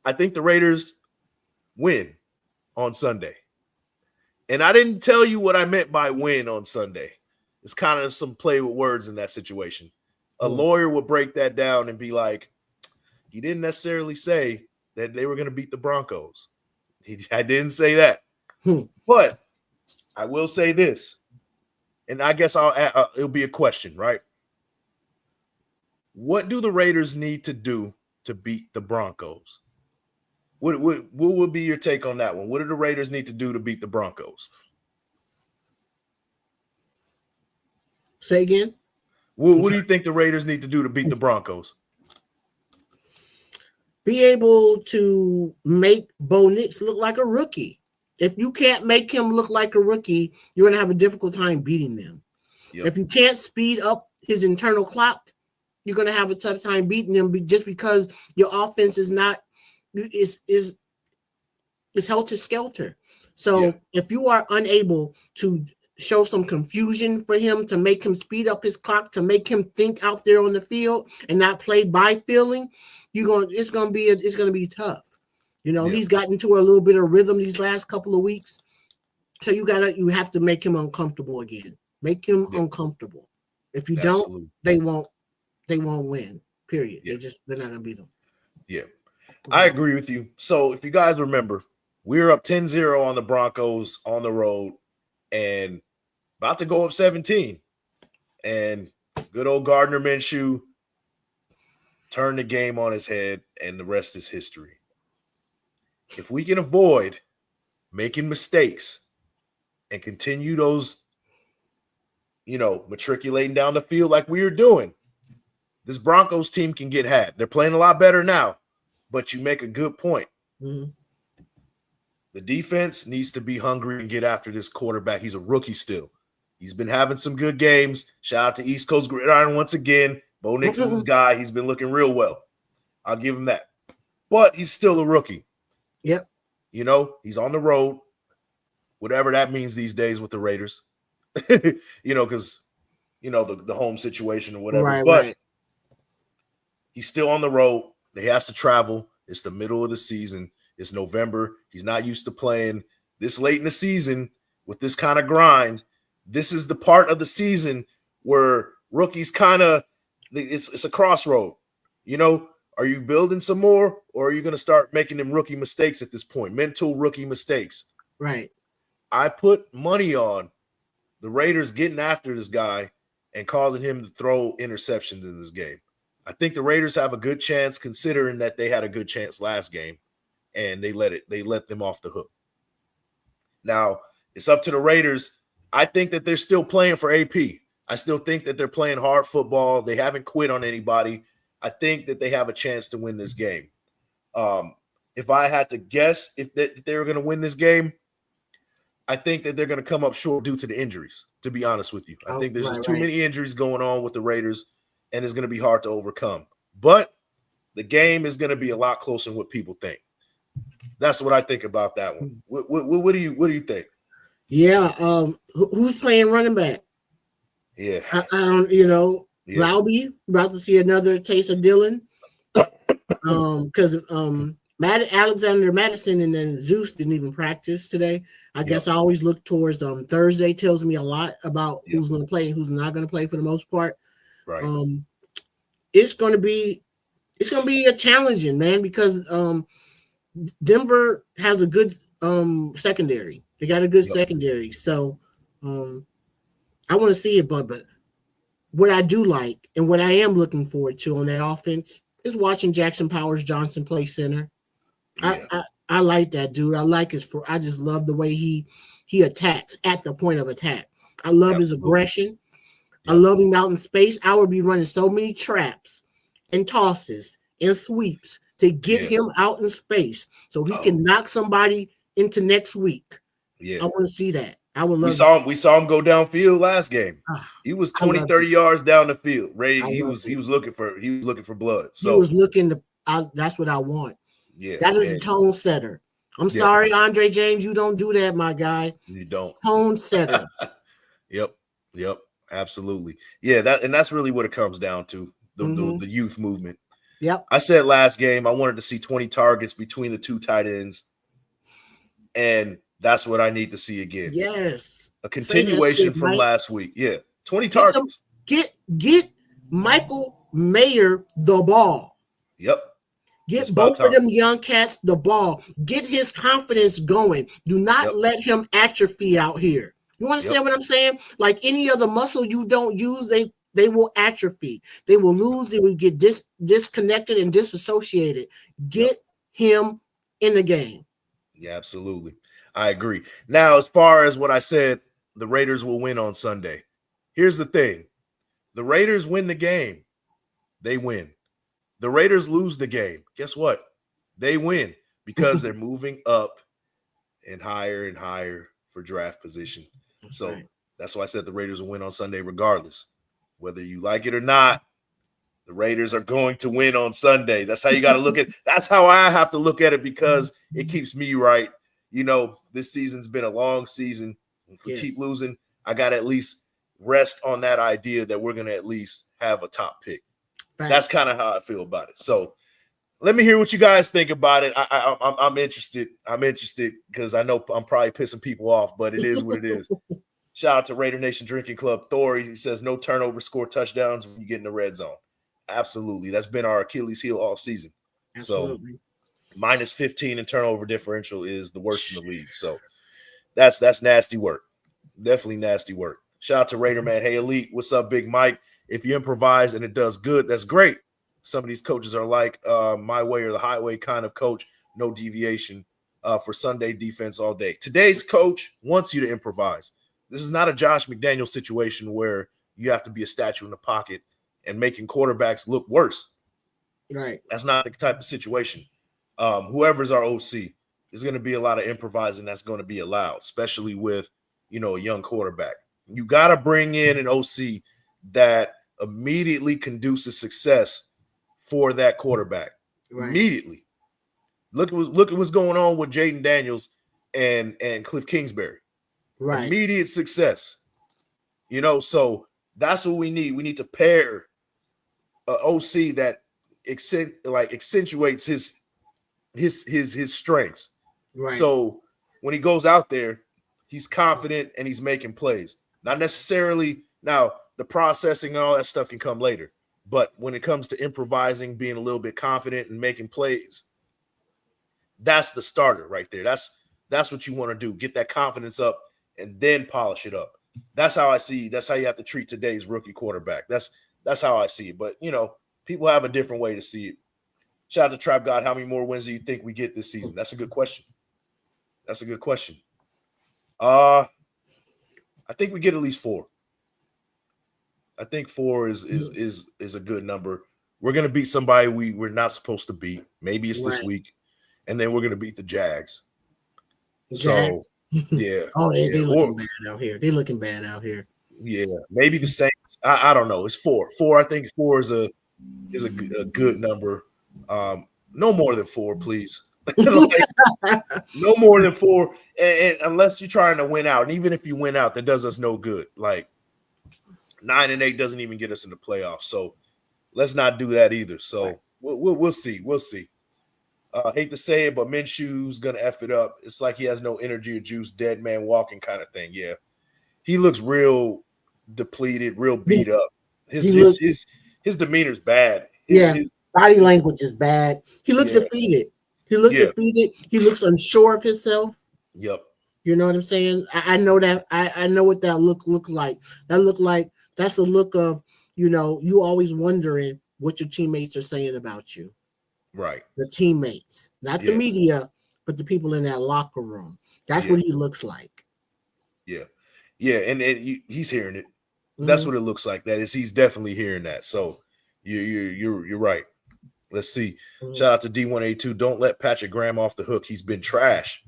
I think the Raiders win on Sunday. And I didn't tell you what I meant by win on Sunday. It's kind of some play with words in that situation. A lawyer would break that down and be like, he didn't necessarily say that they were going to beat the Broncos. I didn't say that. But I will say this, and I guess it'll be a question, right? What do the Raiders need to do to beat the Broncos? What would be your take on that one? What do the Raiders need to do to beat the Broncos? Say again? What do you think the Raiders need to do to beat the Broncos? Be able to make Bo Nix look like a rookie. If you can't make him look like a rookie, you're going to have a difficult time beating them. Yep. If you can't speed up his internal clock, you're going to have a tough time beating them just because your offense is not is helter skelter. So if you are unable to show some confusion for him, to make him speed up his clock, to make him think out there on the field and not play by feeling, it's going to be tough. He's gotten into a little bit of rhythm these last couple of weeks. So you have to make him uncomfortable again. Make him uncomfortable. If you don't, they won't win. Period. They're not gonna beat them. Yeah. I agree with you. So if you guys remember, we were up 10-0 on the Broncos on the road and about to go up 17. And good old Gardner Minshew turned the game on his head, and the rest is history. If we can avoid making mistakes and continue those, matriculating down the field like we were doing, this Broncos team can get had. They're playing a lot better now, but you make a good point. Mm-hmm. The defense needs to be hungry and get after this quarterback. He's a rookie still. He's been having some good games. Shout out to East Coast Gridiron once again. Bo Nix is his guy. He's been looking real well. I'll give him that. But he's still a rookie. Yep. He's on the road, whatever that means these days with the Raiders, because, the home situation or whatever. Right. He's still on the road. He has to travel. It's the middle of the season. It's November. He's not used to playing this late in the season with this kind of grind. This is the part of the season where rookies it's a crossroad. Are you building some more, or are you going to start making them rookie mistakes at this point? Mental rookie mistakes. Right. I put money on the Raiders getting after this guy and causing him to throw interceptions in this game. I think the Raiders have a good chance, considering that they had a good chance last game and they let them off the hook. Now, it's up to the Raiders. I think that they're still playing for AP. I still think that they're playing hard football. They haven't quit on anybody. I think that they have a chance to win this game. If I had to guess if they were going to win this game, I think that they're going to come up short due to the injuries, to be honest with you. I think there's just too many injuries going on with the Raiders, and it's going to be hard to overcome. But the game is going to be a lot closer than what people think. That's what I think about that one. What do you think? Yeah, who's playing running back? Yeah. I don't, Lauby, about to see another taste of Dylan. Because Alexander Madison and then Zeus didn't even practice today. I guess I always look towards Thursday. Tells me a lot about who's going to play and who's not going to play for the most part. Right. It's going to be a challenging, man, because Denver has a good secondary. They got a good secondary, so I want to see it. But what I do like and what I am looking forward to on that offense is watching Jackson Powers Johnson play center. Yeah. I like that dude. I like I just love the way he attacks at the point of attack. I love his aggression. I love him out in space. I would be running so many traps and tosses and sweeps to get him out in space so he can knock somebody into next week. Yeah. I want to see that. I would love we saw him go downfield last game. He was 20, 30 yards down the field. He was looking for blood. So he was looking that's what I want. Yeah. That is a tone setter. I'm sorry, Andre James, you don't do that, my guy. You don't. Tone setter. Yep. Absolutely. Yeah, that's really what it comes down to. The youth movement. Yep. I said last game I wanted to see 20 targets between the two tight ends. And that's what I need to see again. Yes. A continuation from last week. Yeah. 20 targets. Get Michael Mayer the ball. Yep. Get both of them young cats the ball. Get his confidence going. Do not let him atrophy out here. You understand what I'm saying? Like any other muscle you don't use, they will atrophy. They will lose. They will get disconnected and disassociated. Get him in the game. Yeah, absolutely. I agree. Now, as far as what I said, the Raiders will win on Sunday. Here's the thing. The Raiders win the game. They win. The Raiders lose the game. Guess what? They win because they're moving up and higher for draft position. That's why I said the Raiders will win on Sunday regardless. Whether you like it or not, the Raiders are going to win on Sunday. That's how you got to look at it. That's how I have to look at it because it keeps me right. This season's been a long season. If we keep losing, I got to at least rest on that idea that we're going to at least have a top pick. Right. That's kind of how I feel about it. So let me hear what you guys think about it. I'm interested. I'm interested because I know I'm probably pissing people off, but it is what it is. Shout out to Raider Nation Drinking Club. Thor, he says no turnover, score touchdowns when you get in the red zone. Absolutely. That's been our Achilles heel all season. Absolutely. So minus 15 in turnover differential is the worst in the league. So that's nasty work. Definitely nasty work. Shout out to Raider Man. Hey, Elite, what's up, Big Mike? If you improvise and it does good, that's great. Some of these coaches are like my way or the highway kind of coach, no deviation for Sunday defense all day. Today's coach wants you to improvise. This is not a Josh McDaniel situation where you have to be a statue in the pocket and making quarterbacks look worse. Right. That's not the type of situation. Whoever's our OC, there's going to be a lot of improvising that's going to be allowed, especially with, a young quarterback. You got to bring in an OC that immediately conduces success for that quarterback. Right. Immediately. Look at what's going on with Jaden Daniels and Cliff Kingsbury. Right. Immediate success. So that's what we need. We need to pair an OC that accentuates his strengths. Right. So when he goes out there, he's confident and he's making plays. Not necessarily now the processing and all that stuff can come later. But when it comes to improvising, being a little bit confident and making plays, that's the starter right there. That's what you want to do. Get that confidence up and then polish it up. that's how I see. That's how you have to treat today's rookie quarterback. That's how I see it. But people have a different way to see it. Shout out to Trap God. How many more wins do you think we get this season? That's a good question. I think we get at least 4. I think 4 is a good number. We're gonna beat somebody we're not supposed to beat. Maybe it's this week, and then we're gonna beat the Jags. So yeah. Oh, they looking bad out here. They looking bad out here. Yeah, maybe the Saints. I don't know. It's 4. 4. I think 4 is a good number. No more than 4, please. No more than 4, and unless you're trying to win out. And even if you win out, that does us no good. Like 9-8 doesn't even get us in the playoffs. So let's not do that either. So we'll see. We'll see. Hate to say it, but Minshew's gonna F it up. It's like he has no energy or juice, dead man walking kind of thing. Yeah, he looks real depleted, real beat up. His demeanor's bad. His body language is bad. He looked defeated. He looked defeated. He looks unsure of himself. Yep. You know what I'm saying? I know that. I know what that look like. That's a look of, you always wondering what your teammates are saying about you. Right. The teammates, not the media, but the people in that locker room. That's what he looks like. Yeah. Yeah, and he's hearing it. That's what it looks like. That is, he's definitely hearing that. So you're right. Let's see. Shout out to D182. Don't let Patrick Graham off the hook. He's been trash.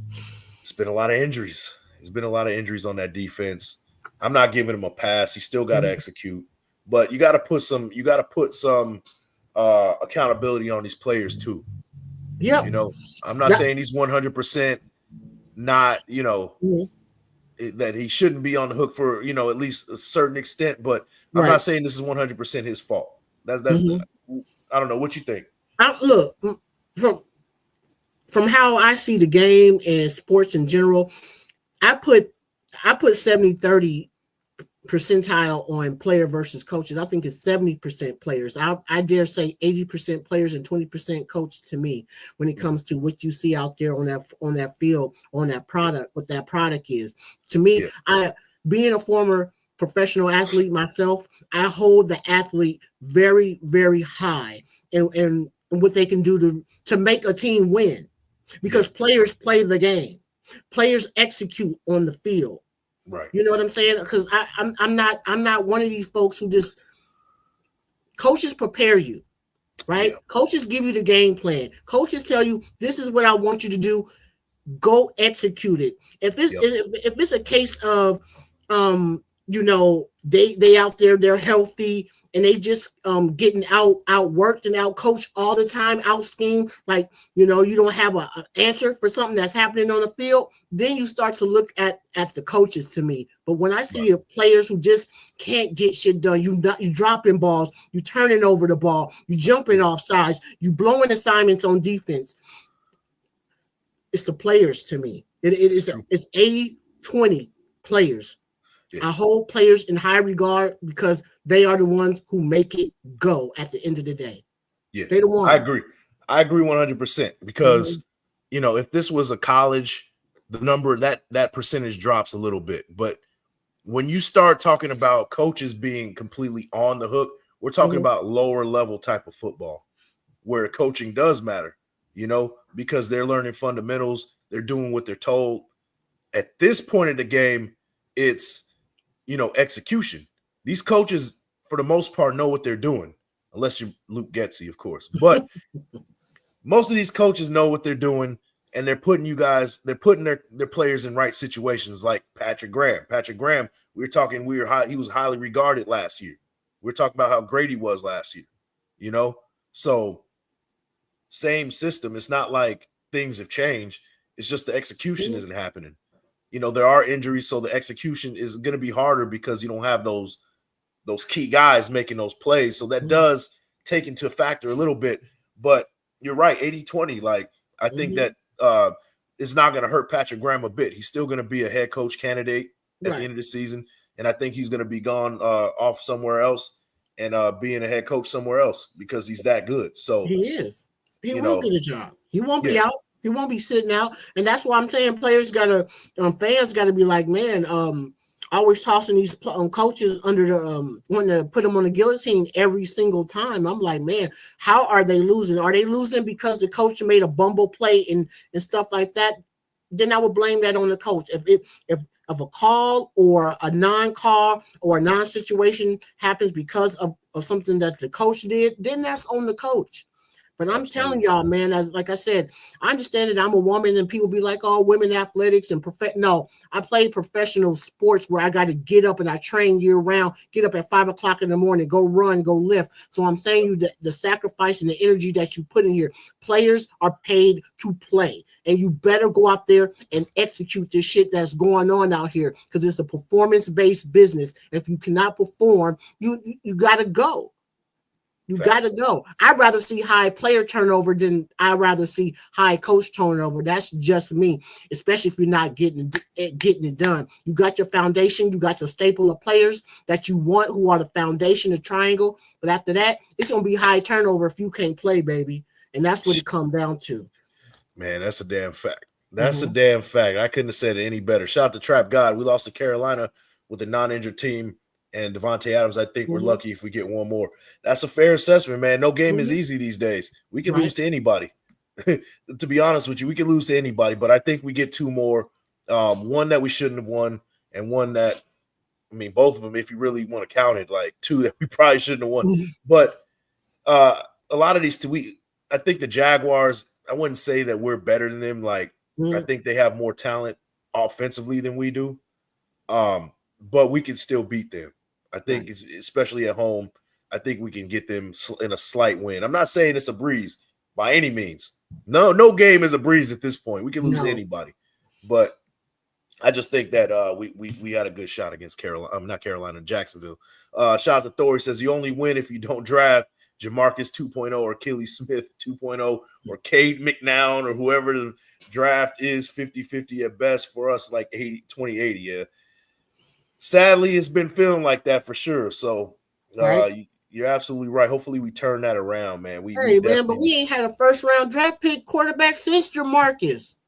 It's been a lot of injuries. There's been a lot of injuries on that defense. I'm not giving him a pass. He still got to execute, but you got to put some. You got to put some accountability on these players too. Yeah. I'm not saying he's 100% not. That he shouldn't be on the hook for at least a certain extent, but I'm not saying this is 100% his fault. That's I don't know what you think. Look, from how I see the game and sports in general, I put 70-30 percentile on player versus coaches. I think it's 70% players. I dare say 80% players and 20% coach to me when it comes to what you see out there on that field, on that product, what that product is. To me, being a former professional athlete myself, I hold the athlete very, very high and what they can do to make a team win, because players play the game, players execute on the field. Right. You know what I'm saying? Because I'm not one of these folks who just coaches prepare you, right? Yeah. Coaches give you the game plan. Coaches tell you this is what I want you to do. Go execute it. If it's a case of they out there, they're healthy and they just getting outworked and out coached all the time, out schemed, like you don't have an answer for something that's happening on the field, then you start to look at the coaches to me. But when I see players who just can't get shit done, you dropping balls, you turning over the ball, you jumping off sides, you blowing assignments on defense, it's the players to me. It's 80-20 players. Yeah. I hold players in high regard because they are the ones who make it go at the end of the day. Yeah, they're the ones. I agree 100% because if this was a college, the number that percentage drops a little bit. But when you start talking about coaches being completely on the hook, we're talking about lower level type of football where coaching does matter, because they're learning fundamentals, they're doing what they're told. At this point of the game, it's execution. These coaches, for the most part, know what they're doing, unless you're Luke Getsy, of course. But most of these coaches know what they're doing, and they're putting their players in right situations, like Patrick Graham. Patrick Graham, he was highly regarded last year. We're talking about how great he was last year, So same system. It's not like things have changed. It's just the execution isn't happening. There are injuries, so the execution is going to be harder because you don't have those key guys making those plays. So that does take into factor a little bit. But you're right, 80-20. Like, I think that it's not going to hurt Patrick Graham a bit. He's still going to be a head coach candidate at the end of the season, and I think he's going to be gone off somewhere else and being a head coach somewhere else because he's that good. So he is. He will get a job. He won't be out. He won't be sitting out, and that's why I'm saying fans gotta be like, man, always tossing these coaches under the wanting to put them on the guillotine every single time. I'm like, man, how are they losing? Are they losing because the coach made a bumble play and stuff like that? Then I would blame that on the coach. If a call or a non-call or a non-situation happens because of something that the coach did, then that's on the coach. But I'm telling y'all, man, as like I said, I understand that I'm a woman and people be like, oh, women athletics and no, I play professional sports where I got to get up and I train year round, get up at 5 o'clock in the morning, go run, go lift. So I'm saying you that the sacrifice and the energy that you put in here, players are paid to play. And you better go out there and execute this shit that's going on out here because it's a performance-based business. If you cannot perform, you got to go. You got to go. I'd rather see high player turnover than I'd rather see high coach turnover. That's just me, especially if you're not getting it done. You got your foundation. You got your staple of players that you want who are the foundation, the triangle. But after that, it's going to be high turnover if you can't play, baby. And that's what it comes down to. Man, that's a damn fact. That's a damn fact. I couldn't have said it any better. Shout out to Trap God. We lost to Carolina with a non-injured team. And Devontae Adams, I think we're lucky if we get one more. That's a fair assessment, man. No game is easy these days. We can lose to anybody. To be honest with you, we can lose to anybody, but I think we get two more. One that we shouldn't have won, and one that, I mean, both of them, if you really want to count it, like two that we probably shouldn't have won. But a lot of these, I think the Jaguars, I wouldn't say that we're better than them. Like, I think they have more talent offensively than we do. But we can still beat them. I think, especially at home, I think we can get them in a slight win. I'm not saying it's a breeze by any means. No game is a breeze at this point. We can lose to anybody. But I just think that we had a good shot against Jacksonville. Shout out to Thor. He says, you only win if you don't draft Jamarcus 2.0 or Kelly Smith 2.0 or Cade McNown or whoever the draft is, 50-50 at best for us, like 20-80, yeah. Sadly, it's been feeling like that for sure. So you're absolutely right. Hopefully, we turn that around, man. But we ain't had a first-round draft pick quarterback since Jamarcus.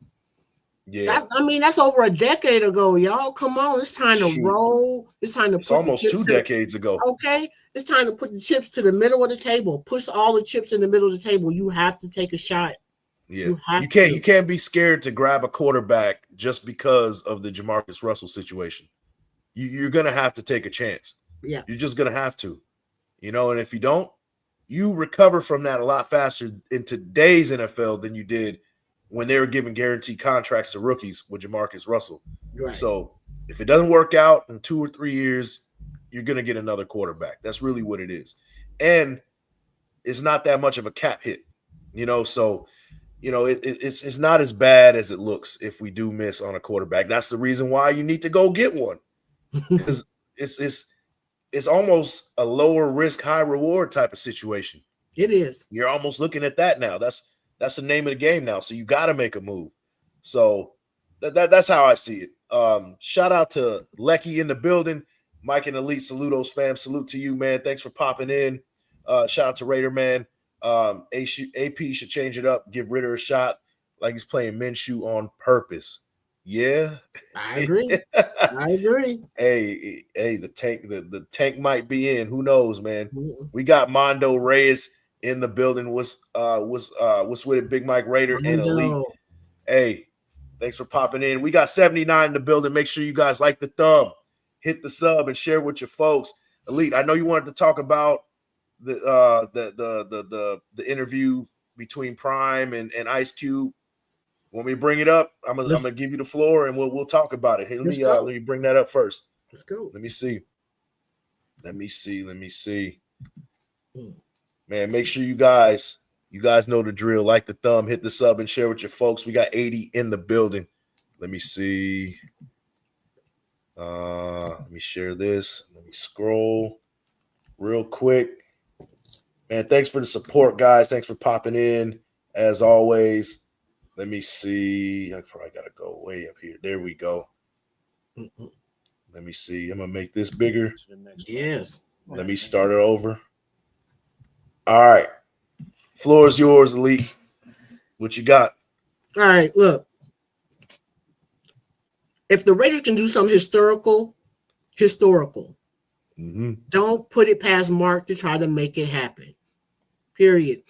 Yeah, that's over a decade ago, y'all. Come on, it's time to roll. It's time to put almost 2 decades ago. Okay, it's time to put the chips to the middle of the table. Push all the chips in the middle of the table. You have to take a shot. Yeah, you can't be scared to grab a quarterback just because of the Jamarcus Russell situation. You're going to have to take a chance. Yeah. You're just going to have to, and if you don't, you recover from that a lot faster in today's NFL than you did when they were giving guaranteed contracts to rookies with Jamarcus Russell. Right. So if it doesn't work out in 2 or 3 years, you're going to get another quarterback. That's really what it is. And it's not that much of a cap hit, so it's not as bad as it looks if we do miss on a quarterback. That's the reason why you need to go get one. Because it's almost a lower risk, high reward type of situation. It is. You're almost looking at that now. That's the name of the game now. So you got to make a move. So that's how I see it. Shout out to Lecky in the building. Mike and Elite Saludos fam. Salute to you, man. Thanks for popping in. Shout out to Raider Man. AP should change it up. Give Ritter a shot like he's playing Minshew on purpose. Yeah, I agree. I agree. Hey, the tank might be in. Who knows, man? We got Mondo Reyes in the building. What's with it? Big Mike Raider and Elite. Hey, thanks for popping in. We got 79 in the building. Make sure you guys like the thumb, hit the sub, and share with your folks. Elite, I know you wanted to talk about the interview between Prime and Ice Cube. Want me to bring it up? I'm gonna give you the floor and we'll talk about it. Hey, let me bring that up first. Let's go. Let me see. Man, make sure you guys know the drill. Like the thumb, hit the sub, and share with your folks. We got 80 in the building. Let me see. Let me share this. Let me scroll real quick. Man, thanks for the support, guys. Thanks for popping in as always. Let me see. I probably got to go way up here. There we go. Let me see. I'm going to make this bigger. Yes. Let me start it over. All right. Floor is yours, Elite. What you got? All right. Look. If the Raiders can do something historical historical. Mm-hmm. Don't put it past Mark to try to make it happen. Period.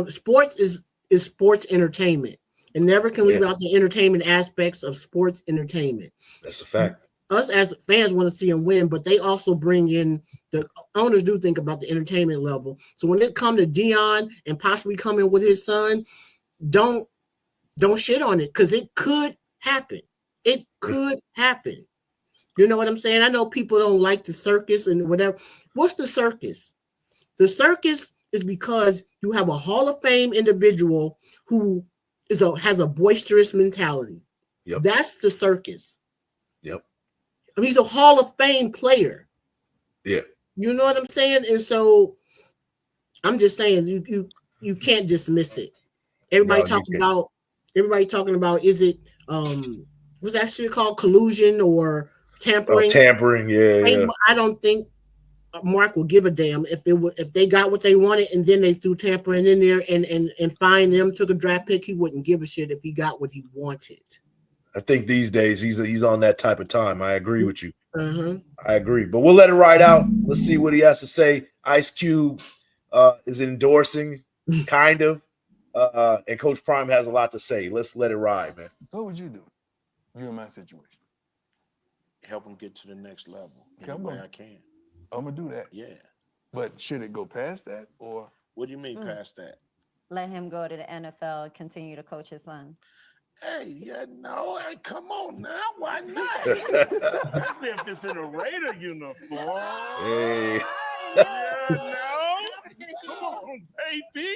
Sports is sports entertainment, and never can leave out the entertainment aspects of sports entertainment. That's a fact. Us as fans want to see them win, but they also bring in, the owners do think about the entertainment level. So when it comes to Deion and possibly coming with his son, don't shit on it, because it could happen. It could happen. You know what I'm saying? I know people don't like the circus and whatever. What's the circus? The circus is because you have a Hall of Fame individual who has a boisterous mentality. Yep. That's the circus. Yep. I mean, he's a Hall of Fame player. Yeah. You know what I'm saying? And so I'm just saying you can't dismiss it. Everybody talking about, is it what's that shit called? Collusion or tampering? Tampering, yeah. I don't think Mark will give a damn if they got what they wanted and then they threw tampering in there and fined them, took a draft pick. He wouldn't give a shit if he got what he wanted. I think these days he's on that type of time. I agree with you. Uh-huh. I agree, but we'll let it ride out. Let's see what he has to say. Ice Cube is endorsing, kind of, and Coach Prime has a lot to say. Let's let it ride, man. What would you do? You in my situation. Help him get to the next level. Come on. I can. I'm gonna do that. Yeah. But should it go past that, or what do you mean past that? Let him go to the NFL, continue to coach his son. Hey, come on now. Why not? Especially if it's in a Raider uniform. Hey. Come on, baby.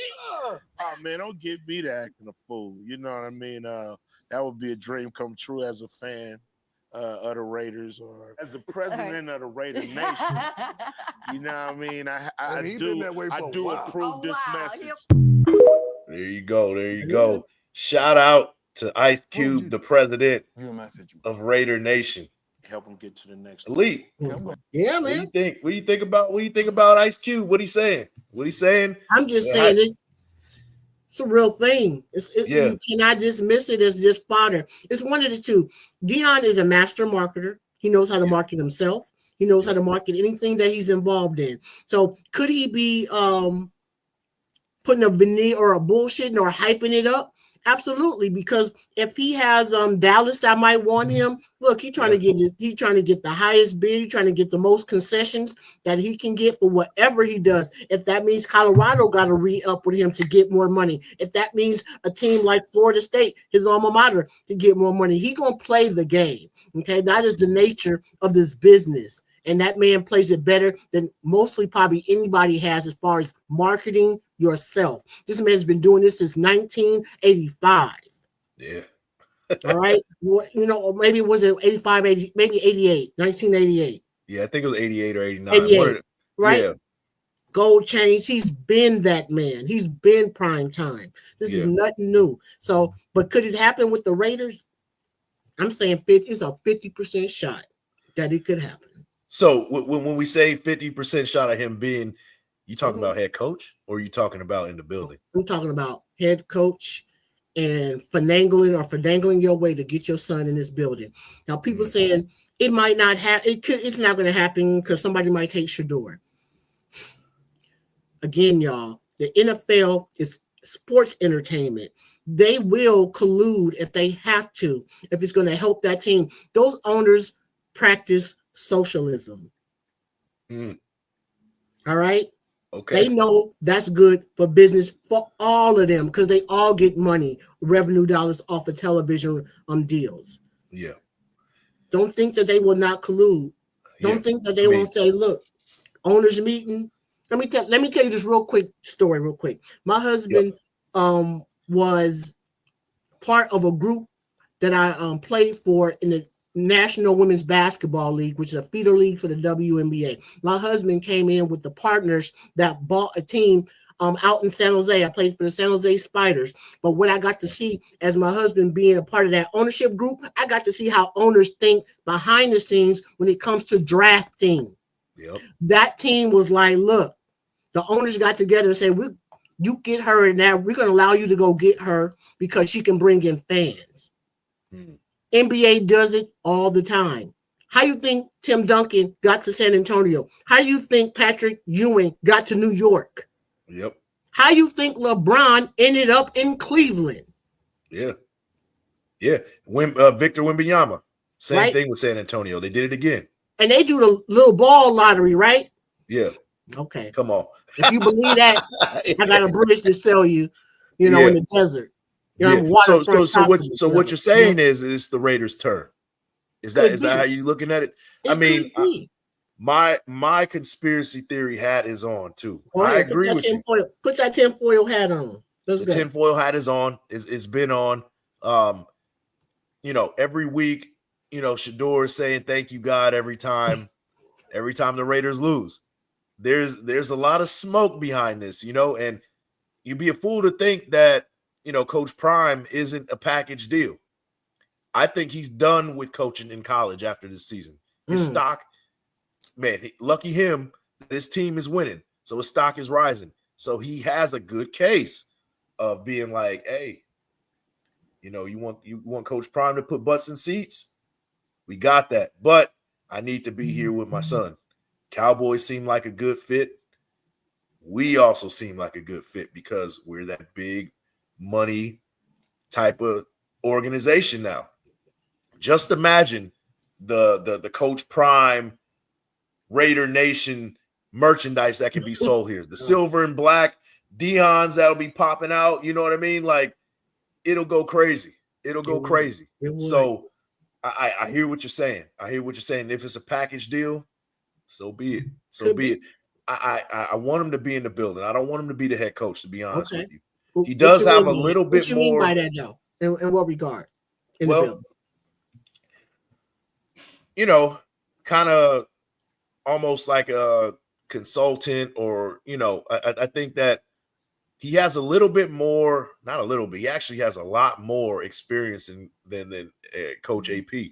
Oh, man, don't get me to acting a fool. You know what I mean? That would be a dream come true as a fan of the Raiders, or as the president of the Raider Nation. You know what I mean? I do approve this message. There you go. Shout out to Ice Cube, the president of Raider Nation. Help him get to the next Elite. Yeah, man. What do you think about Ice Cube? What he saying? I'm just saying it's a real thing. You cannot dismiss it as just fodder. It's one of the two. Deion is a master marketer. He knows how to market himself. He knows how to market anything that he's involved in. So could he be putting a veneer or a bullshitting or hyping it up? Absolutely, because if he has Dallas that might want him, look, he's trying to get the highest bid, he's trying to get the most concessions that he can get for whatever he does. If that means Colorado got to re-up with him to get more money, if that means a team like Florida State, his alma mater, to get more money, he gonna play the game. Okay, that is the nature of this business. And that man plays it better than mostly probably anybody has as far as marketing yourself. This man's been doing this since 1985. Yeah. All right. Maybe was it 85, 80, maybe 88, 1988. Yeah, I think it was 88 or 89. 88, right? Yeah. Gold chains. He's been that man. He's been prime time. This is nothing new. So, but could it happen with the Raiders? I'm saying it's a 50% shot that it could happen. So when we say 50% shot of him being, you talking about head coach, or are you talking about in the building? I'm talking about head coach and finagling your way to get your son in this building. Now, people saying it might not happen. It's not going to happen because somebody might take Shador. Again, y'all, the NFL is sports entertainment. They will collude if they have to, if it's going to help that team. Those owners practice socialism. All right. Okay. They know that's good for business for all of them because they all get money, revenue dollars off of television deals. Yeah. Don't think that they will not collude. Don't think that they won't say, look, owners meeting. Let me tell you this story real quick. My husband was part of a group that I played for in the National Women's Basketball League, which is a feeder league for the WNBA. My husband came in with the partners that bought a team out in San Jose. I played for the San Jose Spiders. But what I got to see as my husband being a part of that ownership group, I got to see how owners think behind the scenes when it comes to drafting. Yep. That team was like, look, the owners got together and said, you get her in there. We're going to allow you to go get her because she can bring in fans. NBA does it all the time. How you think Tim Duncan got to San Antonio? How you think Patrick Ewing got to New York? Yep. How you think LeBron ended up in Cleveland? Yeah. Yeah. Victor Wembanyama. Same Right? thing with San Antonio. They did it again. And they do the little ball lottery, right? Yeah. Okay. Come on. If you believe that, I got a bridge to sell you, in the desert. Yeah. Waterfront So what you're saying is it's the Raiders' turn. Is that how you looking at it? I mean, my conspiracy theory hat is on too. I agree with you. Put that tinfoil hat on. Let's go. Tinfoil hat is on. It's been on. Every week, Shador is saying thank you, God, every time the Raiders lose. There's a lot of smoke behind this, and you'd be a fool to think that, Coach Prime isn't a package deal. I think he's done with coaching in college after this season. His stock, man, lucky him that his team is winning. So his stock is rising. So he has a good case of being like, hey, you want Coach Prime to put butts in seats? We got that. But I need to be here with my son. Cowboys seem like a good fit. We also seem like a good fit because we're that big money type of organization now. Just imagine the Coach Prime Raider Nation merchandise that can be sold here. The silver and black Deion's that'll be popping out. You know what I mean? Like, it'll go crazy. It'll go crazy. So I hear what you're saying. If it's a package deal, so be it. So be it. I want him to be in the building. I don't want him to be the head coach, to be honest with you. He does have a little bit more. What you mean by that, though? In what regard? The building? Kind of almost like a consultant, or, I think that he has a little bit more, not a little bit, he actually has a lot more experience than Coach AP. If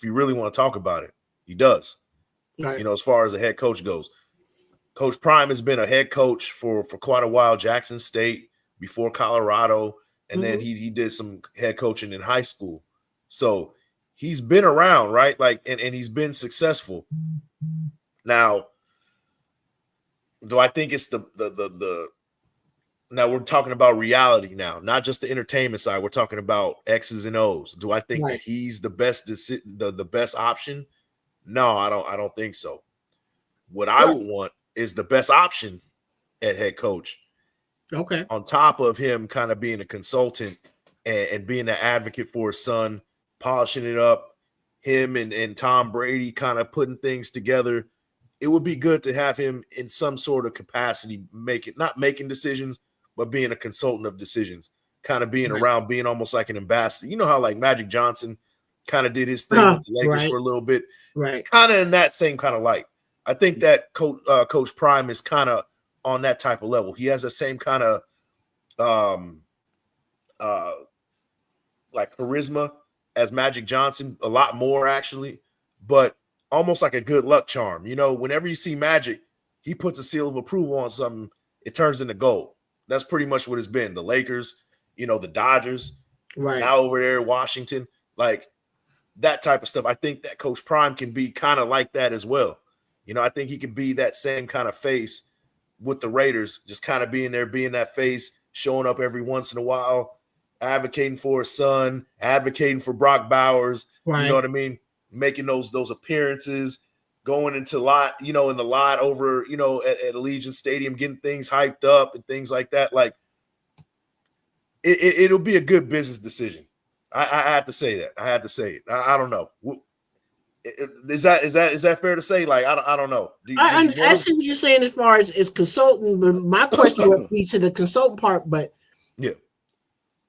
you really want to talk about it, he does. Right. As far as the head coach goes. Coach Prime has been a head coach for quite a while, Jackson State, before Colorado, and then he did some head coaching in high school. So he's been around, right? Like, and he's been successful. Now, do I think it's now we're talking about reality now, not just the entertainment side. We're talking about X's and O's. Do I think that he's the best the best option? No, I don't think so. What I would want is the best option at head coach. Okay. On top of him kind of being a consultant and being an advocate for his son, polishing it up, him and Tom Brady kind of putting things together. It would be good to have him in some sort of capacity, not making decisions, but being a consultant of decisions, kind of being around, being almost like an ambassador. You know how like Magic Johnson kind of did his thing with the Lakers for a little bit, kind of in that same kind of light. I think that Coach Prime is kind of on that type of level. He has the same kind of like charisma as Magic Johnson, a lot more actually, but almost like a good luck charm. Whenever you see Magic, he puts a seal of approval on something, it turns into gold. That's pretty much what it's been. The Lakers, the Dodgers, now over there, Washington, like that type of stuff. I think that Coach Prime can be kind of like that as well. I think he could be that same kind of face with the Raiders, just kind of being there, being that face, showing up every once in a while, advocating for his son, advocating for Brock Bowers. You know what I mean? Making those appearances, going into lot, in the lot over, at Allegiant Stadium, getting things hyped up and things like that. Like it'll be a good business decision. I have to say that. I had to say it. I don't know. Is that fair to say? Like, I don't know. I see what you're saying as far as consultant, but my question would be to the consultant part. But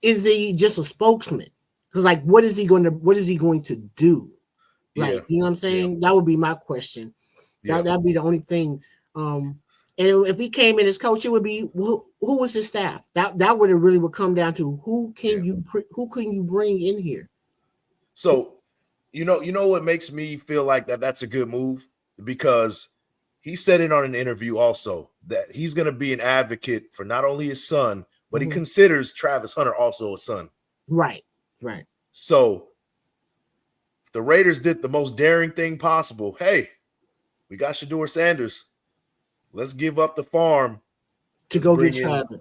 is he just a spokesman? Because like, what is he going to do? Like, you know what I'm saying? That would be my question. That'd be the only thing. And if he came in as coach, it would be who was his staff. That would really would come down to who can you bring in here. So, you know what makes me feel like that's a good move, because he said it on an interview also that he's going to be an advocate for not only his son, but he considers Travis Hunter also a son. Right. So the Raiders did the most daring thing possible. Hey, we got Shedeur Sanders. Let's give up the farm to Let's go bring get in- Travis.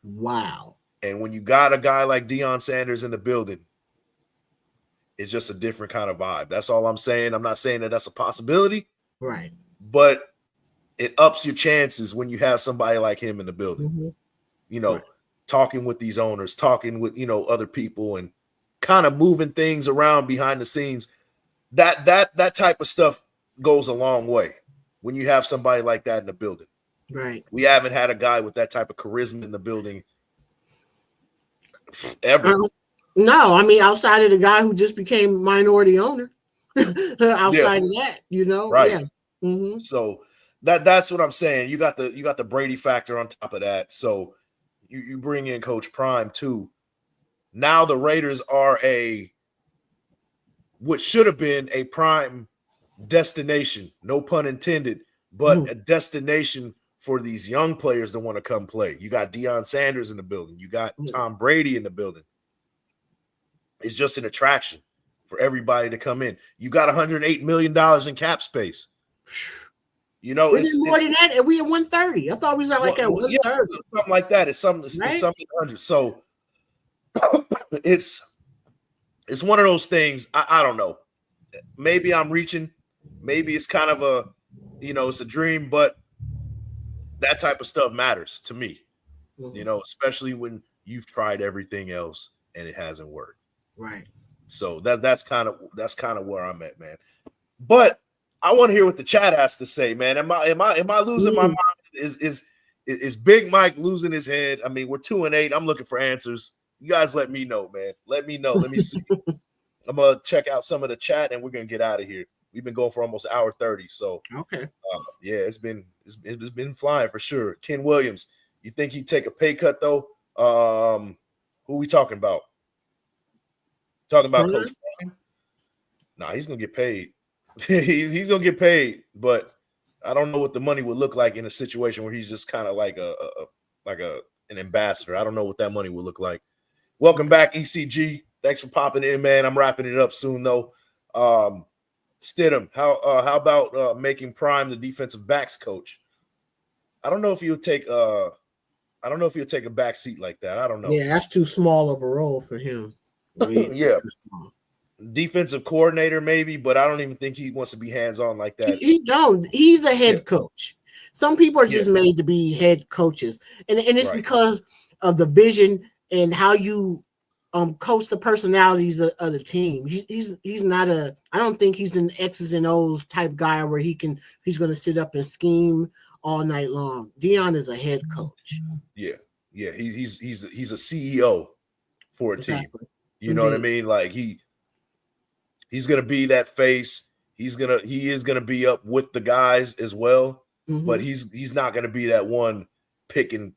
Wow. And when you got a guy like Deion Sanders in the building, it's just a different kind of vibe. That's all I'm saying. I'm not saying that that's a possibility, Right. but it ups your chances when you have somebody like him in the building. Mm-hmm. You know, Right. talking with these owners, talking with, other people and kind of moving things around behind the scenes. That type of stuff goes a long way when you have somebody like that in the building. Right. We haven't had a guy with that type of charisma in the building ever. No, I mean, outside of the guy who just became minority owner, outside of that, Right. Yeah. Mm-hmm. So that's what I'm saying. You got the Brady factor on top of that. So you bring in Coach Prime too. Now the Raiders are what should have been a prime destination, no pun intended, but a destination for these young players that want to come play. You got Deion Sanders in the building. You got Tom Brady in the building. It's just an attraction for everybody to come in. You got $108 million in cap space. We did more than that, and we at 130. I thought we was at 130. Yeah, something like that. It's something 100. So it's one of those things. I don't know. Maybe I'm reaching. Maybe it's kind of it's a dream, but that type of stuff matters to me. Especially when you've tried everything else and it hasn't worked. Right. So that's kind of where I'm at, man. But I want to hear what the chat has to say, man. Am I losing my mind? Is Big Mike losing his head? I mean, we're 2-8. I'm looking for answers. You guys let me know, man. Let me know. Let me see. I'm gonna check out some of the chat and we're gonna get out of here. We've been going for almost an hour 30. So okay. Yeah, it's been flying for sure. Ken Williams, you think he'd take a pay cut though? Who we talking about? Talking about Coach Prime? Nah, he's gonna get paid. he's gonna get paid, but I don't know what the money would look like in a situation where he's just kind of like an ambassador. I don't know what that money would look like. Welcome back, ECG. Thanks for popping in, man. I'm wrapping it up soon though. Stidham, how about making Prime the defensive backs coach? I don't know if he'll take a back seat like that. I don't know. Yeah, that's too small of a role for him. Yeah. Defensive coordinator, maybe, but I don't even think he wants to be hands-on like that. He don't. He's a head coach. Some people are just made to be head coaches, and it's because of the vision and how you coach the personalities of the team. He's not a. I don't think he's an X's and O's type guy where he's going to sit up and scheme all night long. Deion is a head coach. Yeah. He's a CEO for a team. You know what I mean? Like he's gonna be that face. He is gonna be up with the guys as well, but he's not gonna be that one picking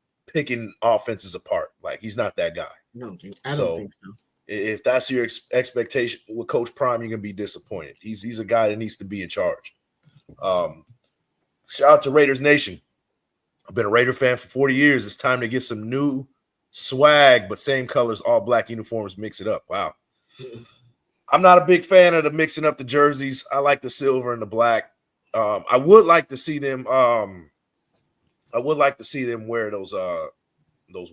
offenses apart. Like he's not that guy. No, I don't think so. If that's your expectation with Coach Prime, you're gonna be disappointed. He's a guy that needs to be in charge. Shout out to Raiders Nation. I've been a Raider fan for 40 years. It's time to get some new swag, but same colors, all black uniforms, mix it up. Wow. I'm not a big fan of the mixing up the jerseys. I like the silver and the black. I would like to see them wear those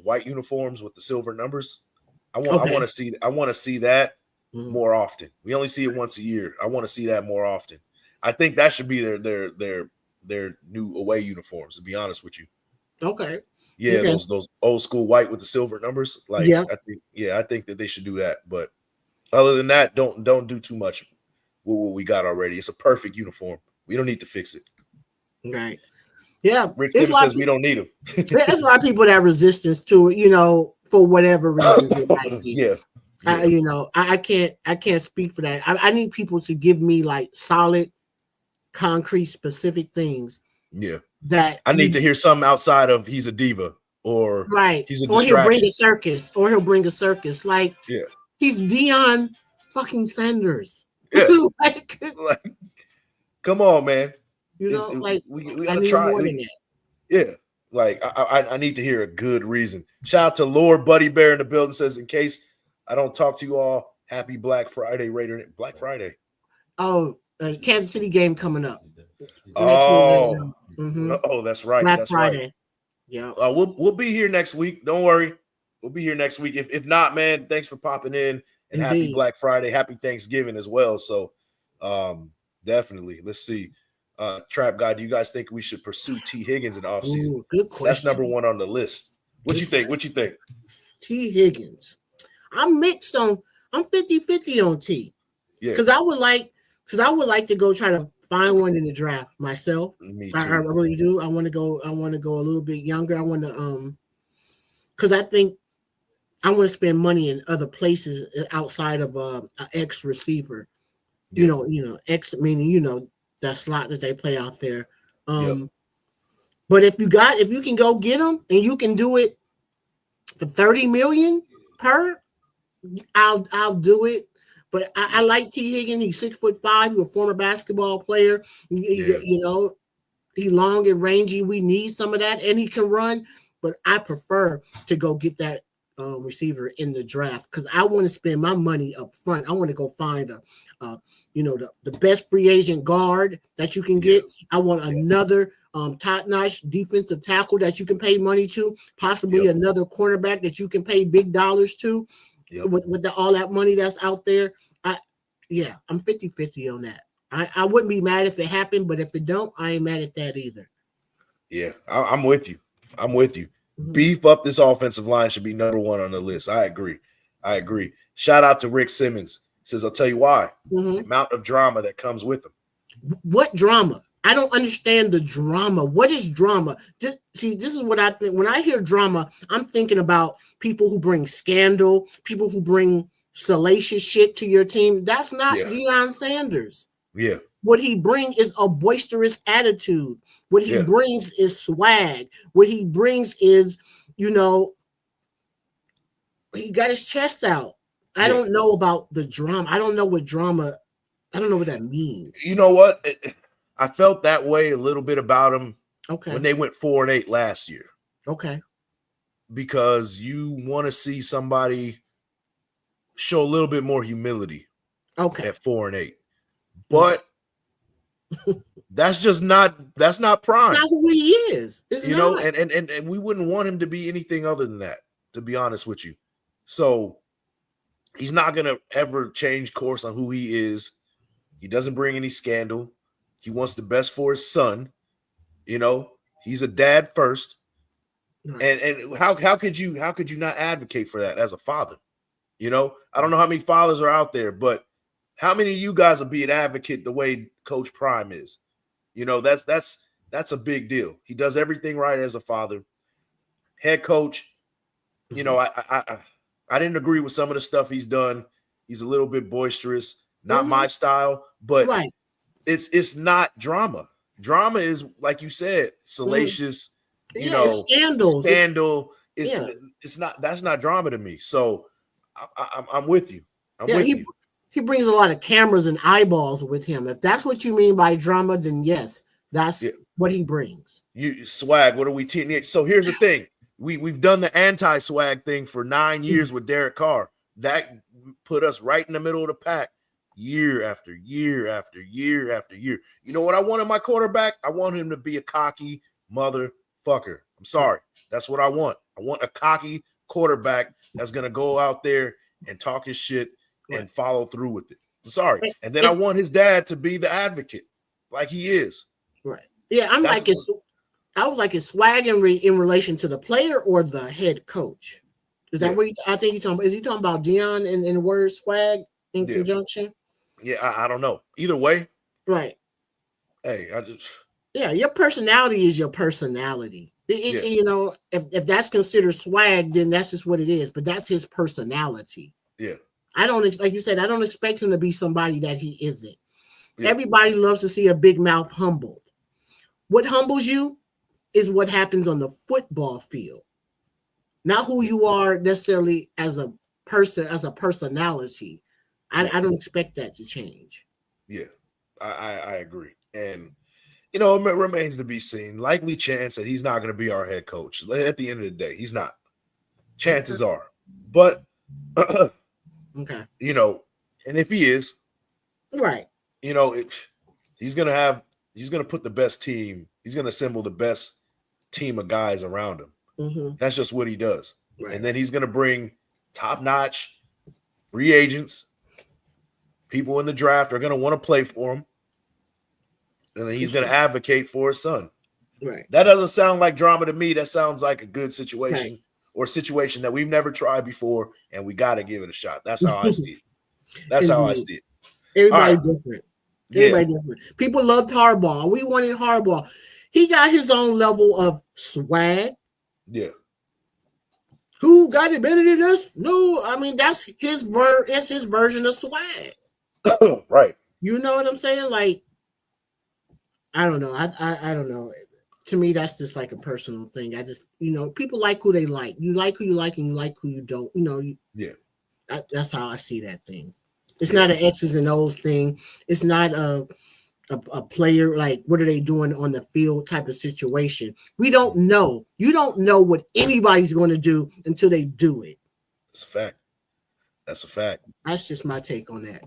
white uniforms with the silver numbers. I want to see that more often. We only see it once a year. I want to see that more often. I think that should be their new away uniforms, to be honest with you. Okay. Yeah, okay. Those old school white with the silver numbers. Like I think that they should do that. But other than that, don't do too much with what we got already. It's a perfect uniform. We don't need to fix it. Right. Yeah. Rich says we don't need them. There's a lot of people that resistance to it, for whatever reason. It might be. Yeah. I can't speak for that. I need people to give me like solid, concrete, specific things. Yeah. That I need to hear something outside of he's a diva or he's a distraction. He'll bring a circus. Like he's Deion fucking Sanders. Yeah. like, come on, man. We gotta try. More than that. Yeah. Like I need to hear a good reason. Shout out to Lord Buddy Bear in the building. Says, in case I don't talk to you all, Happy Black Friday, Raider. Black Friday. Oh, Kansas City game coming up. Oh, Mm-hmm. oh, that's right. Black That's Friday. right. Yeah. We'll be here next week. Don't worry. We'll be here next week. If not, man, thanks for popping in, and happy Indeed. Black Friday, happy Thanksgiving as well. So definitely. Let's see. Trap Guy, do you guys think we should pursue T. Higgins in offseason? Ooh, good question. That's number one on the list. What you think? What you think? T. Higgins. I'm mixed on. I'm 50-50 on T. Yeah. Because I would like to go try to find one in the draft myself. Me I too. really do. I want to go a little bit younger. I want to because I think I want to spend money in other places outside of an ex receiver. Yeah. You know, ex meaning that slot that they play out there. Yep. But if you can go get them and you can do it for $30 million per, I'll do it. But I like T. Higgins. He's 6'5". He's a former basketball player. You know, he's long and rangy. We need some of that, and he can run. But I prefer to go get that receiver in the draft because I want to spend my money up front. I want to go find the best free agent guard that you can get. I want another top-notch defensive tackle that you can pay money to, possibly another cornerback that you can pay big dollars to. With all that money that's out there. I'm 50-50 on that. I wouldn't be mad if it happened, but if it don't, I ain't mad at that either. Yeah, I'm with you. Mm-hmm. Beef up this offensive line should be number one on the list. I agree. Shout out to Rick Simmons. Says, I'll tell you why. Mm-hmm. The amount of drama that comes with him. What drama? I don't understand the drama. What is drama? This is what I think. When I hear drama, I'm thinking about people who bring scandal, people who bring salacious shit to your team. That's not Deion Sanders. Yeah. What he brings is a boisterous attitude. What he brings is swag. What he brings is, he got his chest out. I don't know about the drama. I don't know what that means. You know what? I felt that way a little bit about him when they went 4-8 last year. Okay. Because you want to see somebody show a little bit more humility at 4-8. But that's not prime. That's who he is. It's not. And we wouldn't want him to be anything other than that, to be honest with you. So he's not going to ever change course on who he is. He doesn't bring any scandal. He wants the best for his son. He's a dad first. Right. And how could you not advocate for that as a father? I don't know how many fathers are out there, but how many of you guys will be an advocate the way Coach Prime is? That's a big deal. He does everything right as a father. Head coach, I didn't agree with some of the stuff he's done. He's a little bit boisterous, not my style, but it's not drama. Drama is, like you said, salacious, scandals. Scandal. That's not drama to me. So I'm with you. He brings a lot of cameras and eyeballs with him. If that's what you mean by drama, then yes, that's what he brings. You swag. What are we teaching? So here's the thing. We've done the anti-swag thing for 9 years with Derek Carr. That put us right in the middle of the pack year after year after year after year. You know what I want in my quarterback? I want him to be a cocky motherfucker. I'm sorry. That's what I want. I want a cocky quarterback that's going to go out there and talk his shit and follow through with it. I'm sorry. And then I want his dad to be the advocate like he is. Right. Yeah, I was like his swag in relation to the player or the head coach. Is that what I think he's talking about? Is he talking about Deion and the word swag in conjunction? Yeah, I don't know. Either way. Right. Hey, your personality is your personality. If that's considered swag, then that's just what it is. But that's his personality. Yeah. Like you said, I don't expect him to be somebody that he isn't. Yeah. Everybody loves to see a big mouth humbled. What humbles you is what happens on the football field, not who you are necessarily as a person, as a personality. I don't expect that to change. Yeah, I agree. And, it remains to be seen. Likely chance that he's not going to be our head coach. At the end of the day, he's not. Chances are. But Okay. You know, and if he is, right, you know, he's gonna put the best team. He's gonna assemble the best team of guys around him. mm-hmm. That's just what he does. Right. And then he's gonna bring top-notch free agents. People in the draft are gonna want to play for him. And then he's going to advocate for his son. Right. That doesn't sound like drama to me. That sounds like a good situation or a situation that we've never tried before, and we got to give it a shot. That's how I see it. That's how I see it. Everybody different. Everybody different. People loved Harbaugh. We wanted Harbaugh. He got his own level of swag. Yeah. Who got it better than us? No, I mean that's his version of swag. Right. You know what I'm saying? Like, I don't know. I don't know. To me, that's just like a personal thing. I just, you know, people like who they like. You like who you like, and you like who you don't. You know. That's how I see that thing. It's not an X's and O's thing. It's not a player like what are they doing on the field type of situation. We don't know. You don't know what anybody's going to do until they do it. That's a fact. That's a fact. That's just my take on that.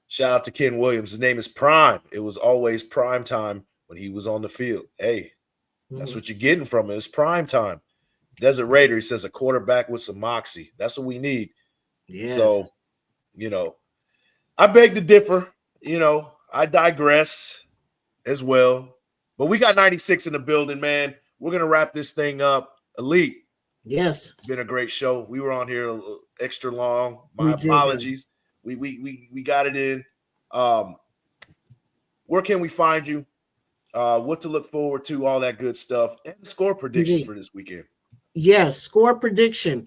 Shout out to Ken Williams. His name is Prime. It was always prime time when he was on the field. Hey, that's what you're getting from it. It's prime time. Desert Raider, he says a quarterback with some moxie. That's what we need. Yes. So, you know, I beg to differ. You know, I digress as well. But we got 96 in the building, man. We're going to wrap this thing up. Elite. Yes. It's been a great show. We were on here a little extra long. My apologies. We got it in. Where can we find you? What to look forward to, all that good stuff, and the score prediction for this weekend. Yes, score prediction.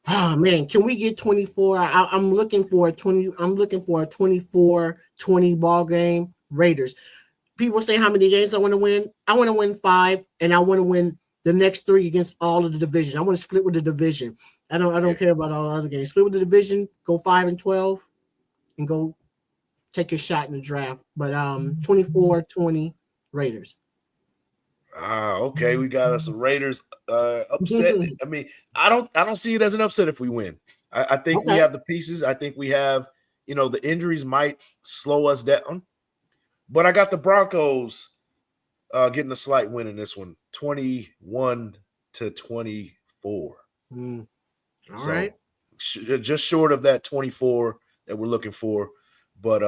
Oh man, can we get 24? I'm looking for a 20. I'm looking for a 24-20 ball game. Raiders. People say how many games I want to win. I want to win 5, and I want to win the next 3 against all of the division. I want to split with the division. I don't care about all the other games. Split with the division. Go 5-12. And go take a shot in the draft. But 24-20 Raiders. Okay. We got us a Raiders upset. I mean, I don't see it as an upset if we win. I think we have the pieces. I think we have, you know, the injuries might slow us down. But I got the Broncos getting a slight win in this one, 21-24. All right. Just short of that 24 that we're looking for, but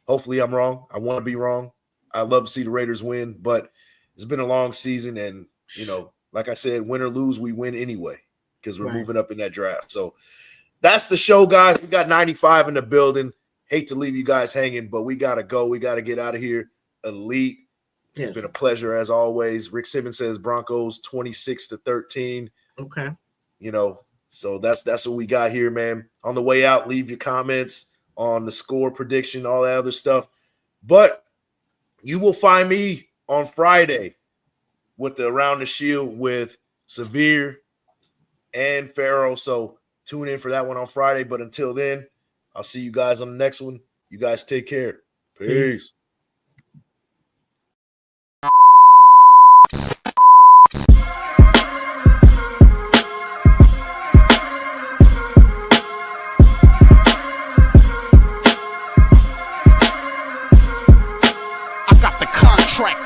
hopefully I'm wrong. I want to be wrong. I love to see the Raiders win, but it's been a long season, and you know, like I said, win or lose, we win anyway because we're moving up in that draft. So that's the show, guys. We got 95 in the building. Hate to leave you guys hanging, but we gotta go. We gotta get out of here. Elite. Yes. It's been a pleasure as always. Rick Simmons says Broncos 26-13. Okay. You know. So that's what we got here, man. On the way out, leave your comments on the score prediction, all that other stuff. But you will find me on Friday with the Around the Shield with Severe and Pharaoh. So tune in for that one on Friday. But until then, I'll see you guys on the next one. You guys take care. Peace.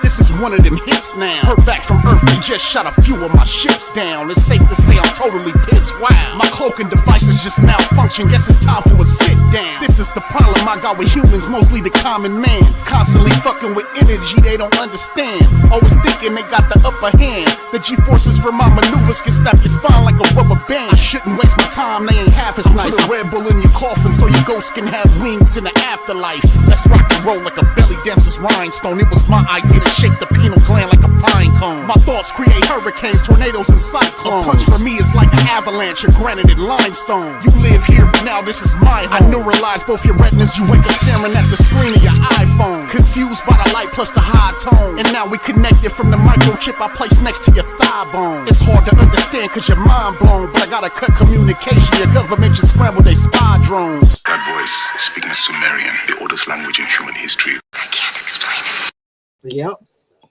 This is one of them hits now. Heard back from Earth, we just shot a few of my ships down. It's safe to say I'm totally pissed. Wow, my cloaking devices just malfunction. Guess it's time for a sit down. This is the problem I got with humans, mostly the common man. Constantly fucking with energy they don't understand. Always thinking they got the upper hand. The G-forces from my maneuvers can snap your spine like a rubber band. I shouldn't waste my time, they ain't half as nice. Put a Red Bull in your coffin so your ghost can have wings in the afterlife. Let's rock and roll like a belly dancer's rhinestone. It was my idea to shake the pineal gland like a pine cone. My thoughts create hurricanes, tornadoes, and cyclones. A punch for me is like an avalanche of granite and limestone. You live here, but now this is my home. I neuralize both your retinas. You wake up staring at the screen of your iPhone. Confused by the light plus the high tone. And now we connected from the microchip I placed next to your thigh bone. It's hard to understand cause you're mind blown, but I gotta cut communication. Your government just scrambled their spy drones. That voice speaking Sumerian, the oldest language in human history. I can't explain it. Yep.